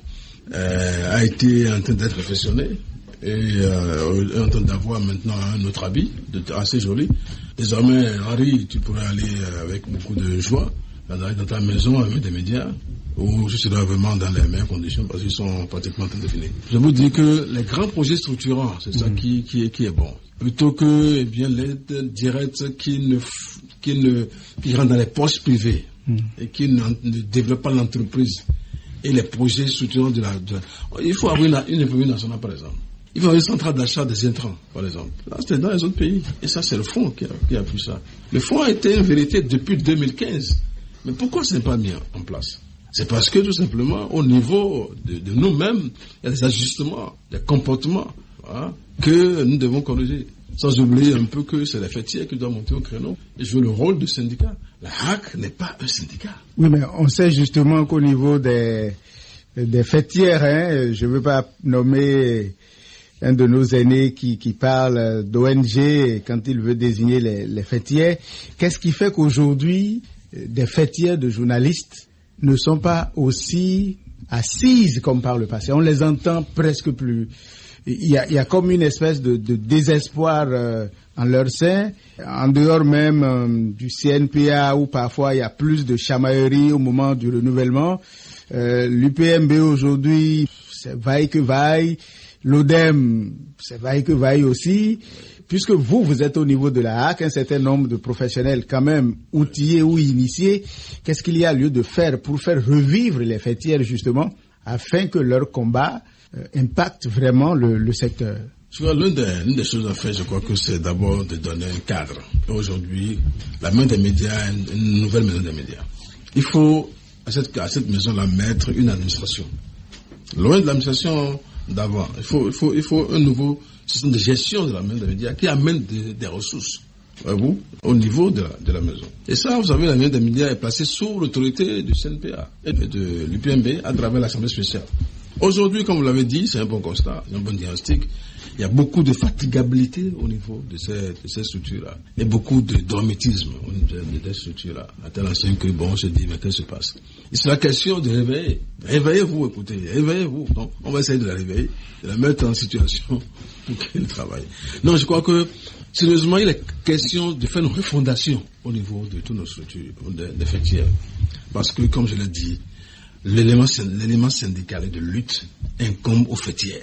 a été en train d'être réflexionnée et est en train d'avoir maintenant un autre habit assez joli. Désormais, Henri, tu pourrais aller avec beaucoup de joie dans ta maison avec des médias, où tu seras vraiment dans les meilleures conditions parce qu'ils sont pratiquement en train de finir. Je vous dis que les grands projets structurants, c'est ça qui est bon. Plutôt que l'aide directe qui rentre dans les poches privées et qui ne développe pas l'entreprise et les projets structurants il faut avoir une économie nationale, par exemple. Il faut avoir une centrale d'achat des intrants, par exemple. Là, c'est dans les autres pays. Et ça, c'est le fonds qui a pris ça. Le fonds a été une vérité depuis 2015. Mais pourquoi ce n'est pas mis en place? C'est parce que, tout simplement, au niveau de nous-mêmes, il y a des ajustements, des comportements que nous devons corriger. Sans oublier un peu que c'est la fêtière qui doit monter au créneau et jouer le rôle de syndicat. La HAC n'est pas un syndicat. Oui, mais on sait justement qu'au niveau des fêtières, je ne veux pas nommer un de nos aînés qui parle d'ONG quand il veut désigner les fêtières. Qu'est-ce qui fait qu'aujourd'hui, des fêtières de journalistes ne sont pas aussi assises comme par le passé? On les entend presque plus. Il y a comme une espèce de désespoir en leur sein, en dehors même du CNPA où parfois il y a plus de chamaillerie au moment du renouvellement. L'UPMB aujourd'hui, c'est vaille que vaille. L'ODEM, c'est vaille que vaille aussi. Puisque vous êtes au niveau de la HAC, un certain nombre de professionnels quand même outillés ou initiés, qu'est-ce qu'il y a lieu de faire pour faire revivre les fêtières justement, afin que leur combat impacte vraiment le secteur? L'une des choses à faire, je crois que c'est d'abord de donner un cadre. Aujourd'hui, la main des médias, une nouvelle maison des médias. Il faut à cette maison-là mettre une administration. Loin de l'administration d'avant, il faut un nouveau système de gestion de la maison des médias qui amène des ressources au niveau de la maison. Et ça, vous savez, la maison des médias est placée sous l'autorité du CNPA et de l'UPMB à travers l'Assemblée spéciale. Aujourd'hui, comme vous l'avez dit, c'est un bon constat, un bon diagnostic. Il y a beaucoup de fatigabilité au niveau de ces structures-là. Et beaucoup de dormitisme au niveau de ces structures-là. À tel enseigne que, on se dit, mais qu'est-ce qui se passe? Il sera question de réveiller. Réveillez-vous, écoutez, réveillez-vous. Donc, on va essayer de la réveiller, de la mettre en situation pour qu'elle travaille. Non, je crois que, sérieusement, il est question de faire une refondation au niveau de toutes nos structures, des fêtières. Parce que, comme je l'ai dit, l'élément syndical et de lutte incombe aux fêtières.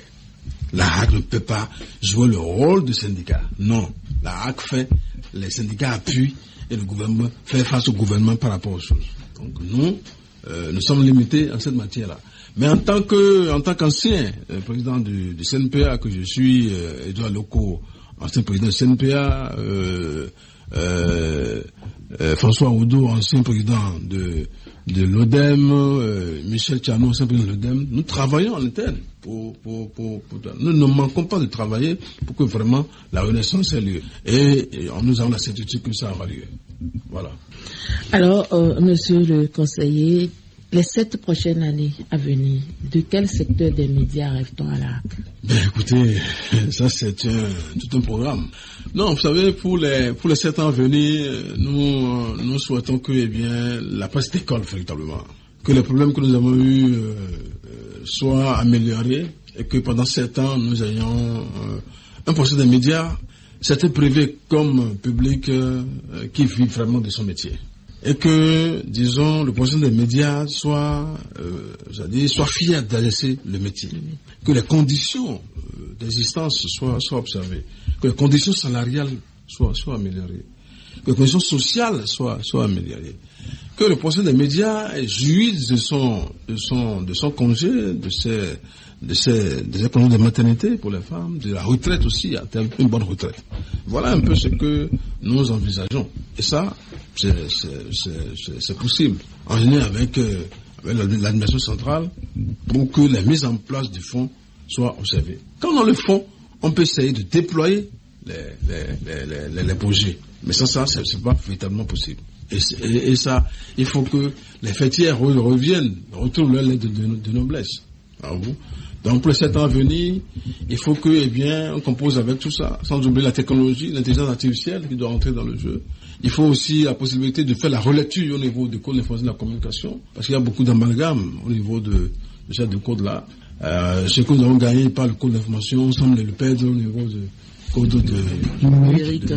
La HAC ne peut pas jouer le rôle de syndicat. Non. La HAC les syndicats appuient et le gouvernement fait face au gouvernement par rapport aux choses. Donc nous sommes limités en cette matière-là. Mais en tant qu'ancien président du CNPA que je suis, Edouard Loko, ancien président du CNPA, François Oudou, ancien président de l'ODEM, Michel Tchano, ancien président de l'ODEM, nous travaillons en interne. Nous ne manquons pas de travailler pour que vraiment la renaissance ait lieu. Et nous avons la certitude que ça aura lieu. Voilà. Alors, monsieur le conseiller, les 7 prochaines années à venir, de quel secteur des médias rêve-t-on à la HAC? Écoutez, ça c'est tout un programme. Non, vous savez, pour les 7 ans à venir, nous souhaitons que, la presse décolle véritablement. Que les problèmes que nous avons eus soient améliorés et que pendant 7 ans, nous ayons un procès des médias, secteur privé comme public, qui vit vraiment de son métier. Et que, disons, le procès des médias soit fier d'adresser le métier. Que les conditions d'existence soient observées. Que les conditions salariales soient améliorées. Que les conditions sociales soient améliorées. Que le procès des médias jouisse de son congé, des congés de maternité pour les femmes, de la retraite aussi, une bonne retraite. Voilà un peu ce que nous envisageons. Et ça c'est possible. En général avec l'administration centrale, pour que la mise en place du fonds soit observée. Quand on a le fonds, on peut essayer de déployer les projets. Mais ça, c'est pas véritablement possible. Et ça, il faut que les fêtières retrouvent leur lettre de noblesse. Donc pour les 7 ans à venir, il faut que, on compose avec tout ça, sans oublier la technologie, l'intelligence artificielle qui doit entrer dans le jeu. Il faut aussi la possibilité de faire la relecture au niveau du code d'information de la communication, parce qu'il y a beaucoup d'amalgames au niveau de ce code-là. Ce que nous avons gagné par le code d'information, on semble le perdre au niveau de code de numérique.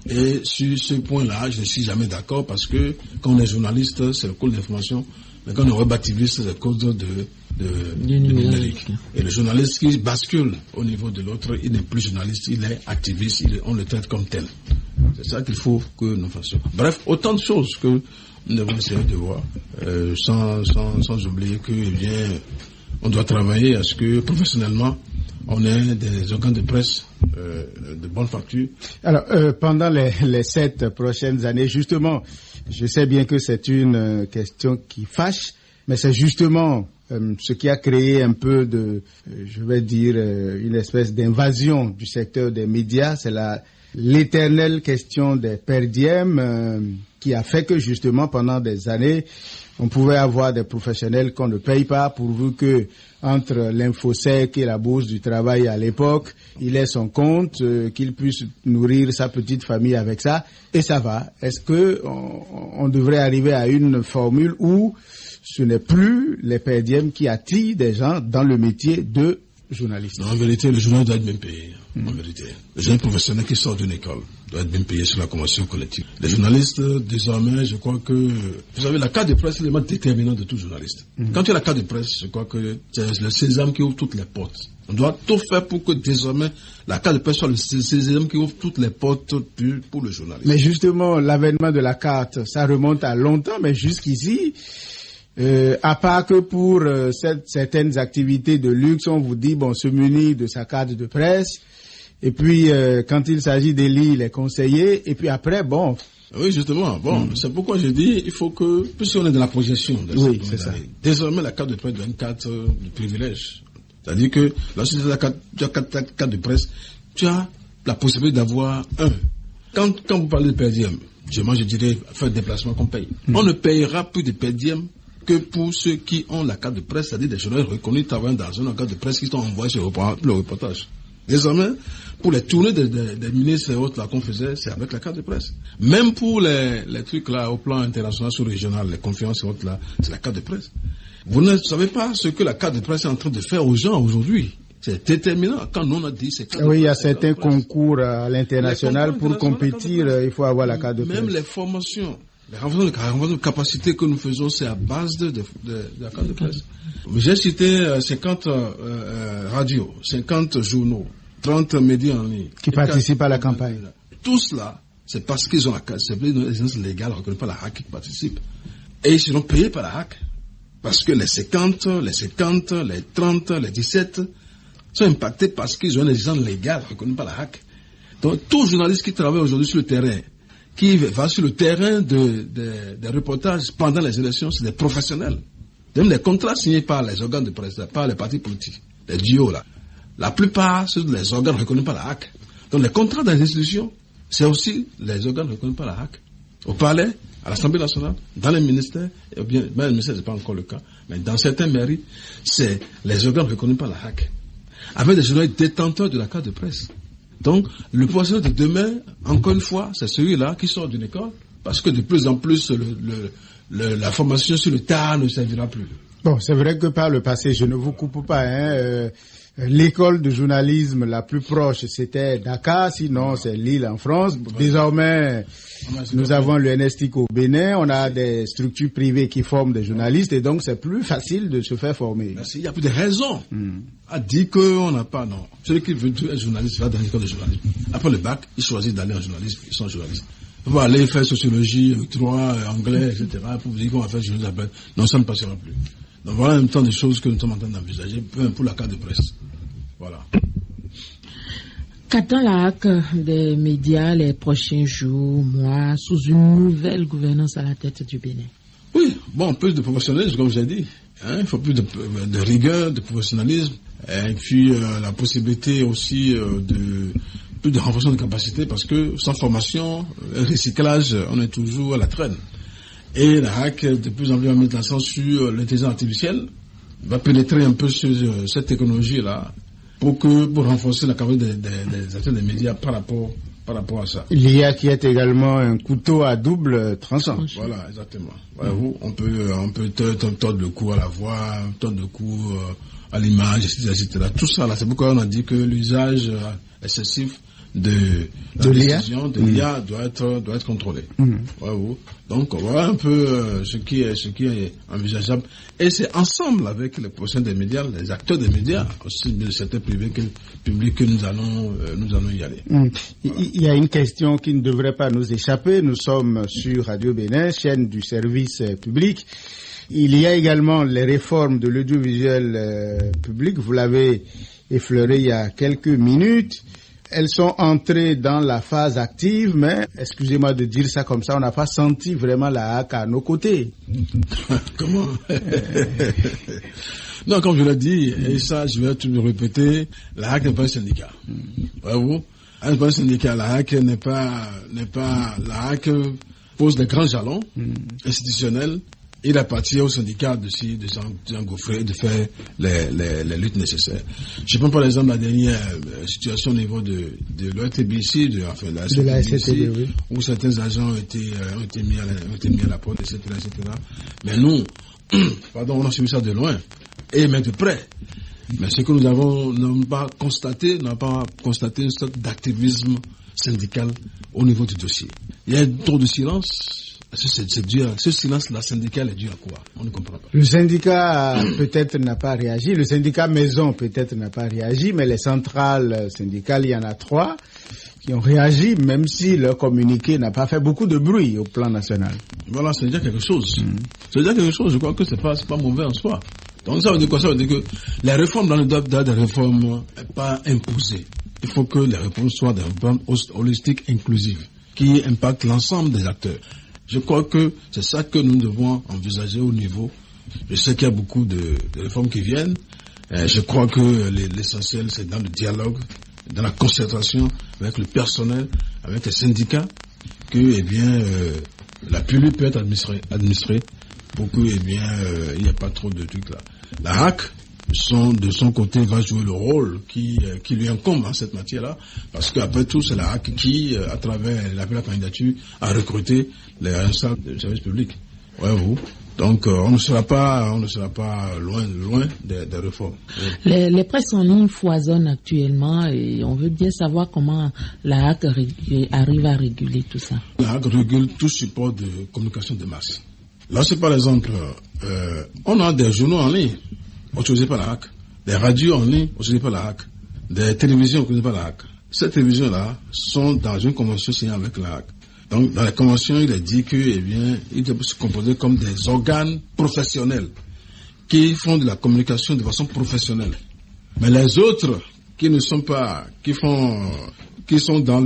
Et sur ce point-là, je ne suis jamais d'accord, parce que quand on est journaliste, c'est le code d'information, mais quand on est web-activiste, c'est le code de numérique. Et le journaliste qui bascule au niveau de l'autre, il n'est plus journaliste, il est activiste, on le traite comme tel. C'est ça qu'il faut que nous fassions. Bref, autant de choses que nous devons essayer de voir, sans oublier que, on doit travailler à ce que, professionnellement, on ait des organes de presse de bonne facture. Alors, pendant les 7 prochaines années, justement, je sais bien que c'est une question qui fâche, mais c'est justement ce qui a créé un peu de, je vais dire, une espèce d'invasion du secteur des médias. C'est l'éternelle question des per diem qui a fait que, justement, pendant des années, on pouvait avoir des professionnels qu'on ne paye pas, pourvu que, entre l'Infosec et la Bourse du Travail à l'époque, il ait son compte, qu'il puisse nourrir sa petite famille avec ça, et ça va. Est-ce que on devrait arriver à une formule où ce n'est plus les per diem qui attirent des gens dans le métier de journaliste? Non, en vérité, le journaliste doit être bien payé. En vérité, le jeune professionnel qui sort d'une école doit être bien payé sur la convention collective. Les journalistes, désormais, je crois que, vous savez, la carte de presse est l'élément déterminant de tout journaliste. Quand tu as la carte de presse, je crois que c'est le sésame qui ouvre toutes les portes. On doit tout faire pour que, désormais, la carte de presse soit le sésame qui ouvre toutes les portes pour le journaliste. Mais justement, l'avènement de la carte, ça remonte à longtemps, mais jusqu'ici, à part que pour certaines activités de luxe, on vous dit, se munir de sa carte de presse, et puis quand il s'agit d'élire les conseillers, et puis après, Oui, justement. C'est pourquoi je dis, il faut que, puisqu'on est dans la projection, oui, c'est ça. Désormais, la carte de presse doit être une carte de privilège. C'est-à-dire que, lorsque tu as la carte de presse, tu as la possibilité d'avoir Quand vous parlez de per diem, je dirais, faire déplacement qu'on paye. On ne payera plus de per diem que pour ceux qui ont la carte de presse, c'est-à-dire des journalistes reconnus travaillant dans un organe de presse qui sont envoyés sur le reportage. Désormais, pour les tournées des ministres et autres là qu'on faisait, c'est avec la carte de presse. Même pour les trucs là au plan international, sous-régional, les conférences et autres là, c'est la carte de presse. Vous ne savez pas ce que la carte de presse est en train de faire aux gens aujourd'hui. C'est déterminant. Quand nous on a dit c'est oui, il y a certains concours à l'international pour compétir, il faut avoir la carte de presse. Même les formations. Les renforcements de capacité que nous faisons, c'est à base de la carte de presse. J'ai cité 50 radios, 50 journaux, 30 médias en ligne. Qui participent à la campagne. Tout cela, c'est parce qu'ils ont la carte. C'est les agences légales ne reconnaissent pas la HAC qui participent. Et ils seront payés par la HAC. Parce que les 50, les 30, les 17 sont impactés parce qu'ils ont une exigence légale reconnue par la HAC. Donc, tout journaliste qui travaille aujourd'hui sur le terrain, qui va sur le terrain des reportages pendant les élections, c'est des professionnels. Même les contrats signés par les organes de presse, par les partis politiques, les duos là, la plupart sont les organes reconnus par la HAC. Donc les contrats dans les institutions, c'est aussi les organes reconnus par la HAC. Au palais, à l'Assemblée nationale, dans les ministères, et bien, dans les ministères, c'est pas encore le cas, mais dans certains mairies, c'est les organes reconnus par la HAC. Avec des journalistes détenteurs de la carte de presse. Donc, le professionnel de demain, encore une fois, c'est celui-là qui sort d'une école, parce que de plus en plus, la formation sur le tas ne servira plus. Bon, c'est vrai que par le passé, je ne vous coupe pas, l'école de journalisme la plus proche, c'était Dakar, sinon c'est Lille en France. Désormais, nous avons le NSTIC au Bénin, on a des structures privées qui forment des journalistes, et donc c'est plus facile de se faire former. Il y a plus de raisons à dire qu'on n'a pas, non. Celui qui veut être journaliste va dans l'école de journalisme. Après le bac, il choisit d'aller en journalisme, ils sont journalistes. On va aller faire sociologie, droit, anglais, etc. pour vous dire qu'on va faire journalisme après. Non, ça ne passera plus. Donc voilà en même temps des choses que nous sommes en train d'envisager pour la carte de presse. Voilà. Qu'attend la HAC des médias les prochains jours, mois, sous une nouvelle gouvernance à la tête du Bénin? Oui, bon, plus de professionnalisme, comme j'ai dit. Il faut plus de rigueur, de professionnalisme, et puis la possibilité aussi plus de renforcement de capacité, parce que sans formation, recyclage, on est toujours à la traîne. Et la HAC, de plus en plus, va mettre l'accent sur l'intelligence artificielle, va pénétrer un peu sur cette technologie-là, pour renforcer la capacité des acteurs des médias par rapport à ça. L'IA qui est également un couteau à double tranchant. Voilà, exactement. On peut tordre le cou à la voix, tordre le cou à l'image, etc. Tout ça, là, c'est pourquoi on a dit que l'usage excessif de l'IA doit être contrôlé. Donc voilà un peu ce qui est envisageable, et c'est ensemble avec les professionnels des médias, les acteurs des médias, aussi de secteur privé que public, que nous allons y aller. Il y a une question qui ne devrait pas nous échapper. Nous sommes sur Radio Bénin, chaîne du service public. Il y a également les réformes de l'audiovisuel public. Vous l'avez effleuré il y a quelques minutes. Elles sont entrées dans la phase active, mais, excusez-moi de dire ça comme ça, on n'a pas senti vraiment la HAC à nos côtés. Comment? Non, comme je l'ai dit, et ça, je vais tout le répéter, la HAC n'est pas un syndicat. Voyez-vous? Elle n'est pas un syndicat. La HAC la HAC pose des grands jalons institutionnels. Il appartient au syndicat de s'engouffrer, de faire les luttes nécessaires. Je prends par exemple la dernière situation au niveau de l'ORTBC, de la SCTB, oui, où certains agents ont été mis à la porte, etc. Mais nous, on a suivi ça de loin, et même de près. Mais ce que nous n'avons pas constaté une sorte d'activisme syndical au niveau du dossier. Il y a trop de silence. C'est dû à ce silence-là syndical est dû à quoi? On ne comprend pas. Le syndicat peut-être n'a pas réagi, le syndicat maison peut-être n'a pas réagi, mais les centrales syndicales, il y en a 3 qui ont réagi, même si leur communiqué n'a pas fait beaucoup de bruit au plan national. Voilà, c'est déjà quelque chose. C'est déjà quelque chose, je crois que c'est pas mauvais en soi. Donc ça veut dire quoi? Ça veut dire que les réformes dans le doivent être des réformes pas imposées. Il faut que les réformes soient des réformes holistiques, inclusives, qui impactent l'ensemble des acteurs. Je crois que c'est ça que nous devons envisager au niveau. Je sais qu'il y a beaucoup de réformes qui viennent. Je crois que l'essentiel, c'est dans le dialogue, dans la concertation avec le personnel, avec les syndicats, que, la pilule peut être administrée pour que, il n'y a pas trop de trucs là. La HAC, de son côté, va jouer le rôle qui lui incombe en cette matière-là, parce qu'après tout, c'est la HAC qui, à travers l'appel à candidature, a recruté les responsables du service public. Voyez-vous. Donc, on ne sera pas loin des réformes. Les presses en ligne foisonnent actuellement, et on veut bien savoir comment la HAC arrive à réguler tout ça. La HAC régule tout support de communication de masse. Là, c'est par exemple, on a des journaux en ligne autorisés par la HAC, des radios en ligne autorisées par la HAC, des télévisions autorisées par la HAC. Ces télévisions-là sont dans une convention signée avec la HAC. Donc, dans la convention, il est dit que, ils doivent se composer comme des organes professionnels qui font de la communication de façon professionnelle. Mais les autres qui ne sont pas, qui sont dans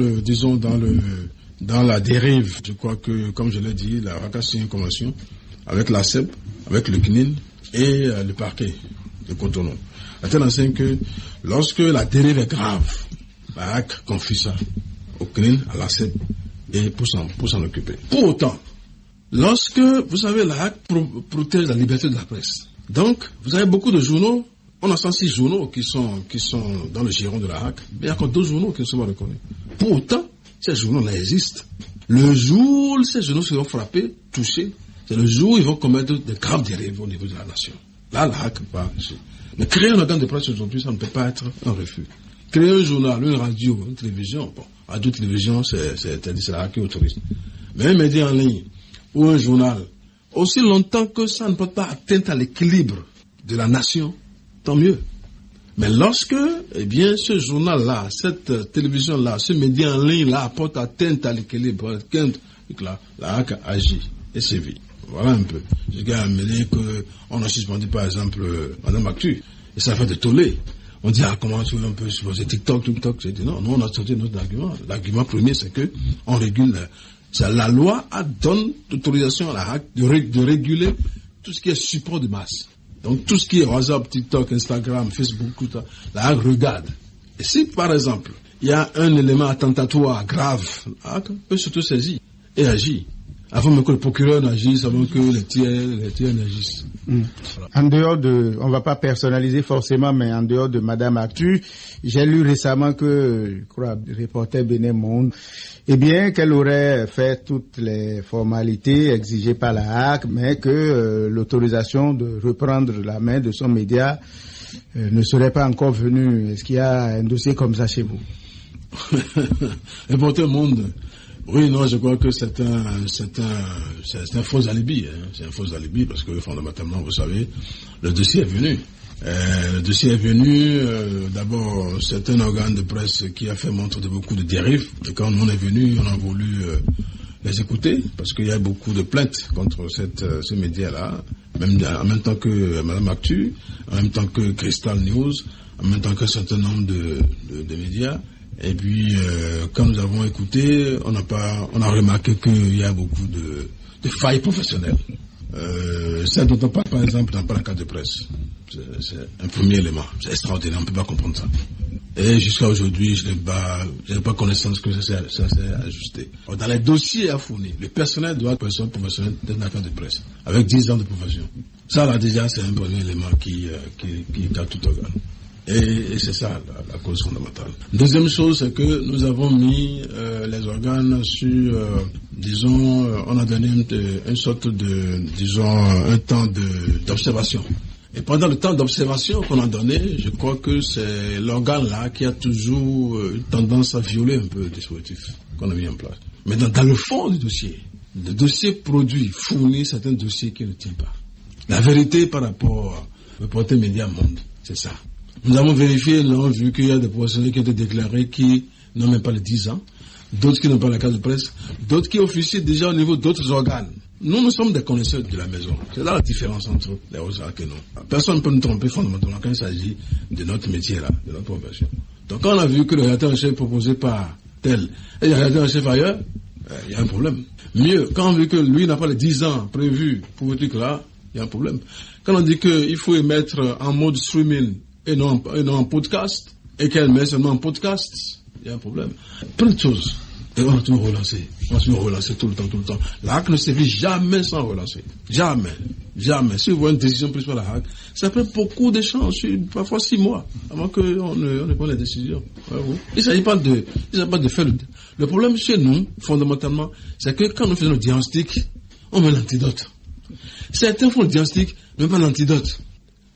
la dérive, je crois que, comme je l'ai dit, la HAC a signé une convention avec la CEP, avec le CNIL et le parquet de Cotonou. À tel enseigne que, lorsque la dérive est grave, la HAC confie ça au CNIL, à la CEP, et pour s'en occuper. Pour autant, lorsque, vous savez, la HAC protège la liberté de la presse. Donc, vous avez beaucoup de journaux, on a 106 journaux qui sont dans le giron de la HAC, mais il y a encore 2 journaux qui ne sont pas reconnus. Pour autant, ces journaux-là existent. Le jour où ces journaux seront frappés, touchés, c'est le jour où ils vont commettre de graves dérives au niveau de la nation. Là, la HAC va agir. Mais créer un organe de presse aujourd'hui, ça ne peut pas être un refus. Créer un journal, une radio, une télévision, radio, télévision, c'est la HAC qui autorise. Mais un média en ligne ou un journal, aussi longtemps que ça ne peut pas atteindre à l'équilibre de la nation, tant mieux. Mais lorsque, ce journal-là, cette télévision-là, ce média en ligne-là apporte atteinte à l'équilibre, la HAC agit et sévit. Voilà un peu. Je vais amener qu'on a suspendu, par exemple, Madame Actu, et ça fait de tollé. On dit, comment on peut supposer TikTok. J'ai dit, non, nous, on a sorti notre argument. L'argument premier, c'est que on régule, la loi donne l'autorisation à la HAC de réguler tout ce qui est support de masse. Donc, tout ce qui est WhatsApp, TikTok, Instagram, Facebook, tout ça, la HAC regarde. Et si, par exemple, il y a un élément attentatoire grave, la HAC peut surtout saisir et agir. Avant même que le procureur n'agisse, avant que les tiers n'agissent. Voilà. En dehors on va pas personnaliser forcément, mais en dehors de Madame Actu, j'ai lu récemment que, je crois, le reporter Bénin Monde, qu'elle aurait fait toutes les formalités exigées par la HAC, mais que l'autorisation de reprendre la main de son média ne serait pas encore venue. Est-ce qu'il y a un dossier comme ça chez vous? Reporter Monde. Oui, non, je crois que c'est un faux alibi, hein. C'est un faux alibi parce que fondamentalement, vous savez, le dossier est venu. D'abord, c'est un organe de presse qui a fait montre de beaucoup de dérives. Et quand on est venu, on a voulu les écouter parce qu'il y a beaucoup de plaintes contre ce média-là, en même temps que Madame Actu, en même temps que Crystal News, en même temps qu'un certain nombre de médias. Et puis, quand nous avons écouté, on a remarqué qu'il y a beaucoup de failles professionnelles. Ça dont on parle, par exemple, dans la carte de presse. C'est un premier élément. C'est extraordinaire, on ne peut pas comprendre ça. Et jusqu'à aujourd'hui, je n'ai pas connaissance que ça s'est ajusté. Alors, dans les dossiers à fournir, le personnel doit être personne professionnelle dans la carte de presse, avec 10 ans de profession. Ça, là, déjà, c'est un premier élément qui a tout organe. Et c'est ça la cause fondamentale. Deuxième chose, c'est que nous avons mis les organes sur, on a donné une sorte un temps d'observation. Et pendant le temps d'observation qu'on a donné, je crois que c'est l'organe là qui a toujours une tendance à violer un peu le dispositif qu'on a mis en place. Mais dans le fond du dossier, le dossier produit, fournit certains dossiers qui ne tiennent pas. La vérité par rapport au Reporter Média Monde, c'est ça. Nous avons vérifié, nous avons vu qu'il y a des professionnels qui ont été déclarés qui n'ont même pas les 10 ans, d'autres qui n'ont pas la carte de presse, d'autres qui officient déjà au niveau d'autres organes. Nous sommes des connaisseurs de la maison. C'est là la différence entre les autres et nous. Personne ne peut nous tromper fondamentalement quand il s'agit de notre métier là, de notre profession. Donc quand on a vu que le rédacteur en chef est proposé par tel, et le rédacteur en chef ailleurs, il y a un problème. Mieux, quand on a vu que lui n'a pas les 10 ans prévus pour ce truc là, il y a un problème. Quand on dit qu'il faut émettre en mode streaming, et non en podcast, et qu'elle met seulement en podcast, il y a un problème. Plein de choses. Et on a toujours relancé. Tout le temps. La HAC ne sévit jamais sans relancer. Jamais. Si vous voyez une décision prise par la HAC, ça prend beaucoup d'échanges, parfois 6 mois, avant qu'on ne prenne la décision. Il ne s'agit pas de faire le problème chez nous, fondamentalement, c'est que quand nous faisons le diagnostic, on met l'antidote. Certains font le diagnostic, mais pas l'antidote.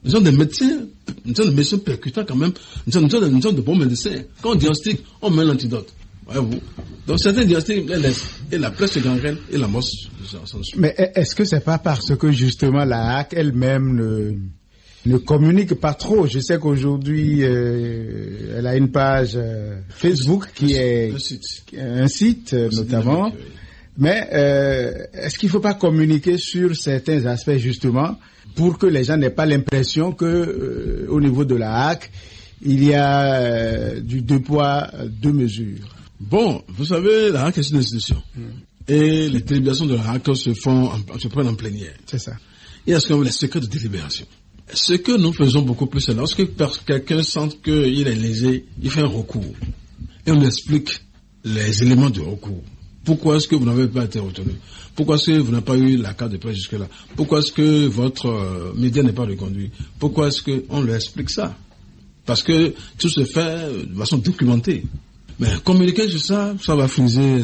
Nous sommes des médecins percutants quand même. Nous sommes de bons médecins. Quand on diagnostique, on met l'antidote. Voyez-vous. Donc certains diagnostics les laissent. Et la plaie se gangrène et la mort s'en suit. Mais est-ce que c'est pas parce que justement la HAC elle-même ne communique pas trop? Je sais qu'aujourd'hui, elle a une page Facebook qui est un site notamment. Mais est-ce qu'il ne faut pas communiquer sur certains aspects justement pour que les gens n'aient pas l'impression que au niveau de la HAC, il y a du 2 poids, 2 mesures? Bon, vous savez, la HAC est une institution. Et les délibérations de la HAC se prennent en plénière. C'est ça. Il y a ce qu'on appelle les secrets de délibération. Ce que nous faisons beaucoup plus, c'est lorsque quelqu'un sent qu'il est lésé, il fait un recours. Et on lui explique les éléments du recours. Pourquoi est-ce que vous n'avez pas été retenu? Pourquoi est-ce que vous n'avez pas eu la carte de presse jusque-là? Pourquoi est-ce que votre média n'est pas reconduit? Pourquoi est-ce qu'on lui explique ça? Parce que tout se fait de façon documentée. Mais communiquer sur ça, ça va friser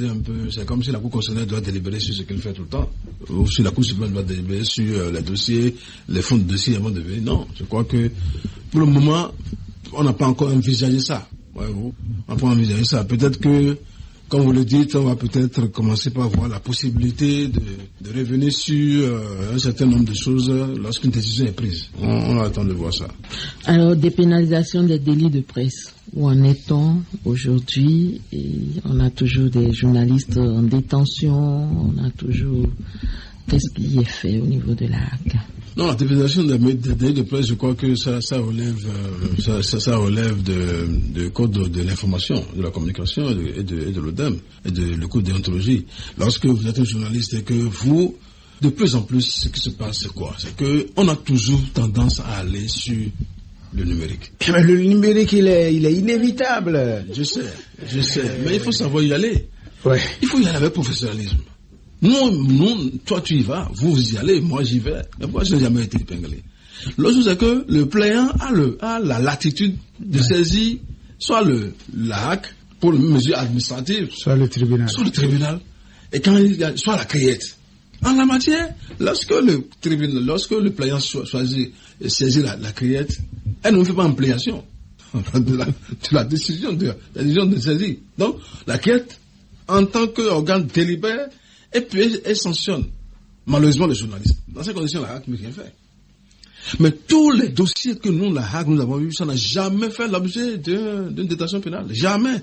un peu. C'est comme si la Cour constitutionnelle doit délibérer sur ce qu'elle fait tout le temps. Ou si la Cour suprême doit délibérer sur les dossiers, les fonds de dossiers avant de venir. Non, je crois que pour le moment, on n'a pas encore envisagé ça. Ouais, on n'a pas envisagé ça. Peut-être que, comme vous le dites, on va peut-être commencer par voir la possibilité de revenir sur un certain nombre de choses lorsqu'une décision est prise. On attend de voir ça. Alors, dépénalisation des délits de presse. Où en est-on aujourd'hui? Et on a toujours des journalistes en détention, on a toujours Qu'est-ce qui est fait au niveau de la HAC? Non, la divulgation des de presse, je crois que ça relève de code de l'information, de la communication et de l'ODEM, et le code déontologie. Lorsque vous êtes un journaliste et que vous, de plus en plus, ce qui se passe, c'est quoi? C'est que on a toujours tendance à aller sur le numérique. Mais le numérique, il est inévitable. Je sais, mais il faut savoir y aller. Ouais. Il faut y aller avec professionnalisme. Non, toi tu y vas, vous y allez, moi j'y vais. Mais moi je n'ai jamais été épinglé. L'autre chose c'est que le plaignant a la latitude de saisir soit la HAC pour une mesure administrative, soit le tribunal. Et quand il y a, soit la criette. En la matière, lorsque le plaignant choisit et saisit la criette, elle ne fait pas ampliation de la décision de saisie. Donc la criette, en tant qu'organe délibéré, et puis elle sanctionne malheureusement les journalistes. Dans ces conditions, la HAC n'a rien fait. Mais tous les dossiers que nous, la HAC, nous avons eu, ça n'a jamais fait l'objet d'une détention pénale. Jamais.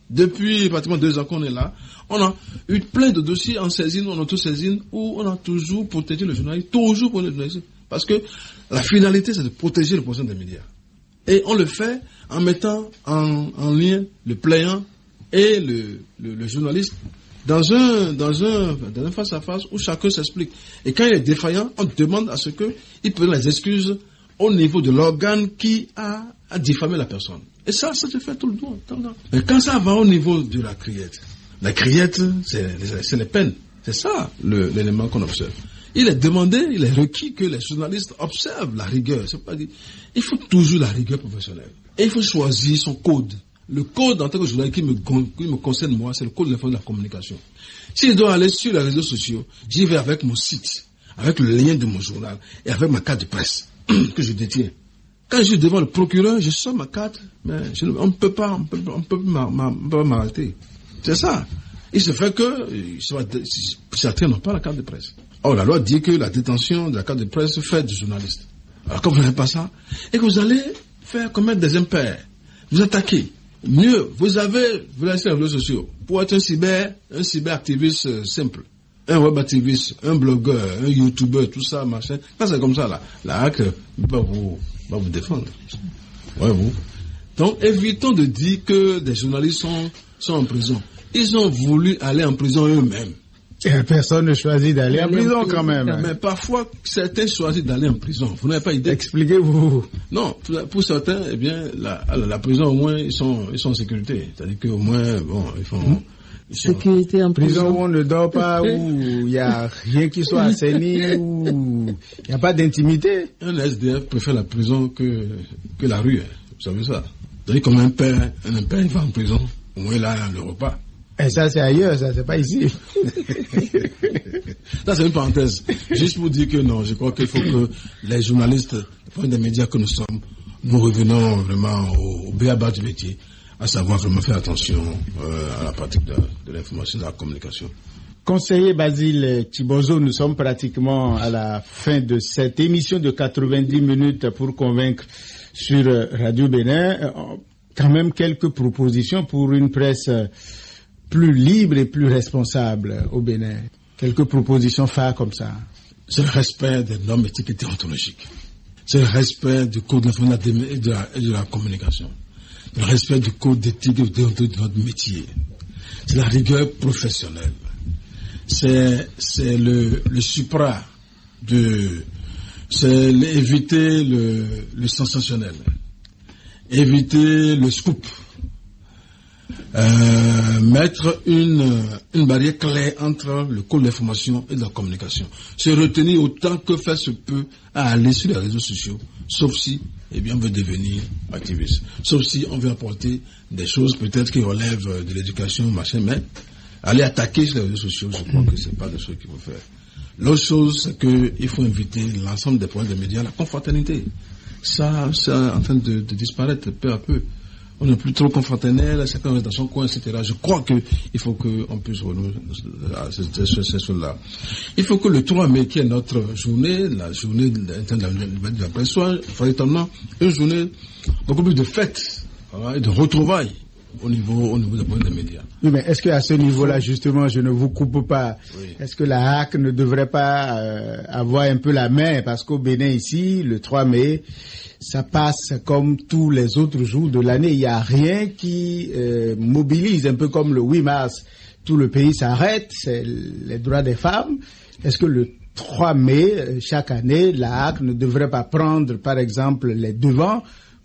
Depuis pratiquement 2 ans qu'on est là, on a eu plein de dossiers en saisine, en auto-saisine, où on a toujours protégé le journaliste, parce que la finalité, c'est de protéger le position des médias. Et on le fait en mettant en lien le plaignant et le journaliste dans un face-à-face où chacun s'explique. Et quand il est défaillant, on demande à ce qu'il prenne les excuses au niveau de l'organe qui a diffamé la personne. Et ça se fait tout le temps. Mais quand ça va au niveau de la criette, c'est les peines. C'est ça l'élément qu'on observe. Il est requis que les journalistes observent la rigueur. C'est pas dit. Il faut toujours la rigueur professionnelle. Et il faut choisir son code. Le code en tant que journaliste qui me concerne moi, c'est le code de la communication. Si je dois aller sur les réseaux sociaux, j'y vais avec mon site, avec le lien de mon journal et avec ma carte de presse que je détiens. Quand je suis devant le procureur, je sors ma carte, mais on ne peut pas m'arrêter. C'est ça. Il se fait que certains n'ont pas la carte de presse. Or, la loi dit que la détention de la carte de presse fait du journaliste. Alors, quand vous n'avez pas ça, et que vous allez commettre des impairs, vous attaquez. Mieux, vous laissez les réseaux sociaux pour être un cyberactiviste simple, un web activiste, un blogueur, un youtubeur, tout ça, machin. Quand c'est comme ça, là, la HAC va vous défendre. Ouais, vous. Donc, évitons de dire que des journalistes sont en prison. Ils ont voulu aller en prison eux-mêmes. Et personne ne choisit d'aller en prison quand même. Mais parfois, certains choisissent d'aller en prison. Vous n'avez pas idée. Expliquez-vous. Non, pour certains, eh bien, la prison, au moins, ils sont en sécurité. C'est-à-dire qu'au moins, bon, ils font... Sécurité en prison. Où on ne dort pas, où il n'y a rien qui soit assaini, où il n'y a pas d'intimité. Un SDF préfère la prison que la rue. Vous savez ça. C'est-à-dire comme un père, il va en prison. Au moins, là, le repas. Et ça, c'est ailleurs, ça, c'est pas ici. Ça, c'est une parenthèse. Juste pour dire que non, je crois qu'il faut que les journalistes, des médias que nous sommes, nous revenons vraiment au b.a.-ba du métier, à savoir vraiment faire attention à la pratique de l'information et de la communication. Conseiller Basile Tibozo, nous sommes pratiquement à la fin de cette émission de 90 minutes pour convaincre sur Radio Bénin. Quand même quelques propositions pour une presse plus libre et plus responsable au Bénin. Quelques propositions phares comme ça. C'est le respect des normes éthiques et déontologiques. C'est le respect du code d'information et de la communication. Le respect du code d'éthique et déontologique de notre métier. C'est la rigueur professionnelle. C'est le supra c'est éviter le sensationnel. Éviter le scoop. Mettre une barrière claire entre le code d'information et de la communication. Se retenir autant que faire se peut à aller sur les réseaux sociaux, sauf si, on veut devenir activiste. Sauf si on veut apporter des choses peut-être qui relèvent de l'éducation, machin, mais aller attaquer sur les réseaux sociaux, je crois que c'est pas de ce qu'il faut faire. L'autre chose, c'est qu'il faut inviter l'ensemble des problèmes des médias à la confraternité. Ça, c'est en train de disparaître peu à peu. On n'est plus trop confraternel, chacun reste dans son coin, etc. Je crois qu'il faut qu'on puisse renouer ces choses-là. Il faut que le 3 mai, qui est notre journée, la journée de la presse, soit véritablement une journée beaucoup plus de fête et de retrouvailles au niveau des médias. Oui, mais est-ce qu'à ce niveau-là, justement, je ne vous coupe pas, Oui. est-ce que la HAC ne devrait pas avoir un peu la main? Parce qu'au Bénin, ici, le 3 mai, ça passe comme tous les autres jours de l'année. Il n'y a rien qui mobilise, un peu comme le 8 mars. Tout le pays s'arrête, c'est les droits des femmes. Est-ce que le 3 mai, chaque année, la HAC ne devrait pas prendre, par exemple, les devants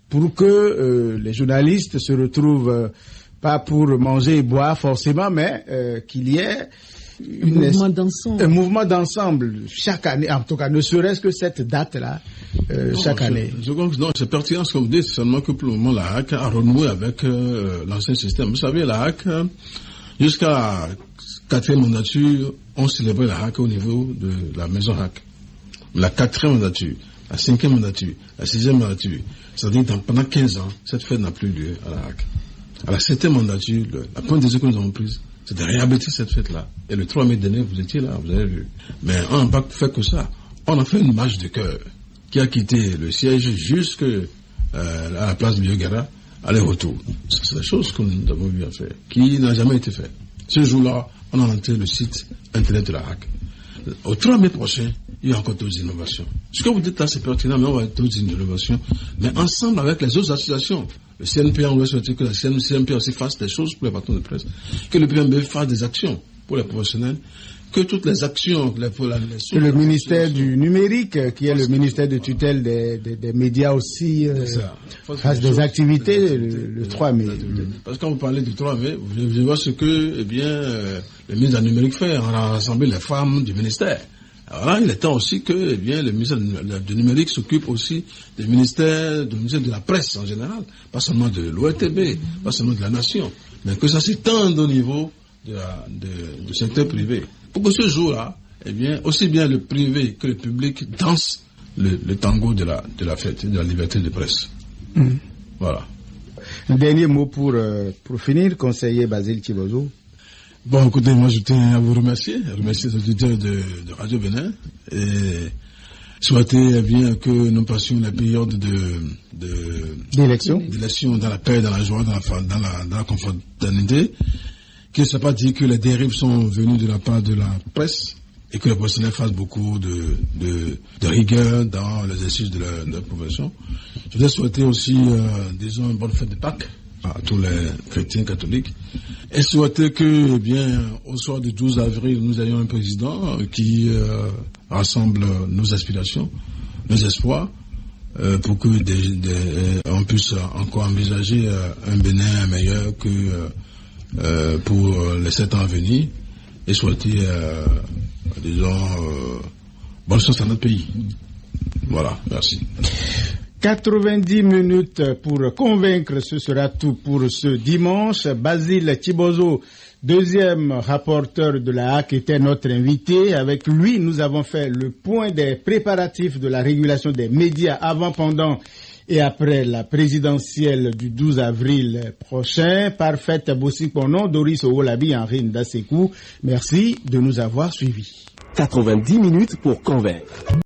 pour que les journalistes se retrouvent pas pour manger et boire forcément, mais qu'il y ait un mouvement d'ensemble chaque année, en tout cas, ne serait-ce que cette date-là, chaque année. Non, c'est pertinent ce que vous dites, seulement que pour le moment, la HAC a renoué avec l'ancien système. Vous savez, la HAC, jusqu'à la 4e mandature, on célébrait la HAC au niveau de la maison HAC. La 4e mandature, la 5e mandature, la 6e mandature, c'est-à-dire pendant 15 ans, cette fête n'a plus lieu à la HAC. À la 7e mandature, la première décision que nous avons prise, c'est de réhabiliter cette fête-là. Et le 3 mai dernier, vous étiez là, vous avez vu. Mais on n'a pas fait que ça. On a fait une marche de cœur qui a quitté le siège jusqu'à la place Biogara, aller-retour. C'est la chose que nous avons eu à faire, qui n'a jamais été faite. Ce jour-là, on a lancé le site internet de la HAC. Au 3 mai prochain, il y a encore d'autres innovations. Ce que vous dites là, c'est pertinent, mais on va avoir d'autres innovations. Mais ensemble avec les autres associations. Le CNP, on doit souhaiter que la CNP aussi fasse des choses pour les patrons de presse, que le PMB fasse des actions pour les professionnels, que toutes les actions... Que le ministère du numérique, qui est le ministère de tutelle des médias aussi, fasse des activités le 3 mai. Parce que quand vous parlez du 3 mai, je vois ce que le ministre du numérique fait, on a rassemblé les femmes du ministère. Alors là, il est temps aussi que le ministère du numérique s'occupe aussi du ministère de la presse en général, pas seulement de l'ORTB, pas seulement de la nation, mais que ça s'étende au niveau du secteur privé. Pour que ce jour-là, aussi bien le privé que le public dansent le tango de la fête, de la liberté de presse. Voilà. Un dernier mot pour finir, conseiller Basile Thibozot. Bon, écoutez, moi je tiens à vous remercier les auditeurs de Radio Bénin et souhaiter bien que nous passions la période d'élection dans la paix, dans la joie, dans la confraternité, qu'il ne soit pas dit que les dérives sont venues de la part de la presse et que les professionnels fassent beaucoup de rigueur dans l'exercice de leur profession. Je voudrais souhaiter aussi, disons, une bonne fête de Pâques à tous les chrétiens catholiques et souhaiter que, au soir du 12 avril, nous ayons un président qui rassemble nos aspirations, nos espoirs, pour que on puisse encore envisager un Bénin meilleur que pour les 7 ans à venir et souhaiter, bonne chance à notre pays. Voilà, merci. 90 minutes pour convaincre, ce sera tout pour ce dimanche. Basile Thibozot, deuxième rapporteur de la HAC, était notre invité. Avec lui, nous avons fait le point des préparatifs de la régulation des médias avant, pendant et après la présidentielle du 12 avril prochain. Parfaite Bossi Ponon, Doris Owolabi, Henri Ndasekou. Merci de nous avoir suivis. 90 minutes pour convaincre.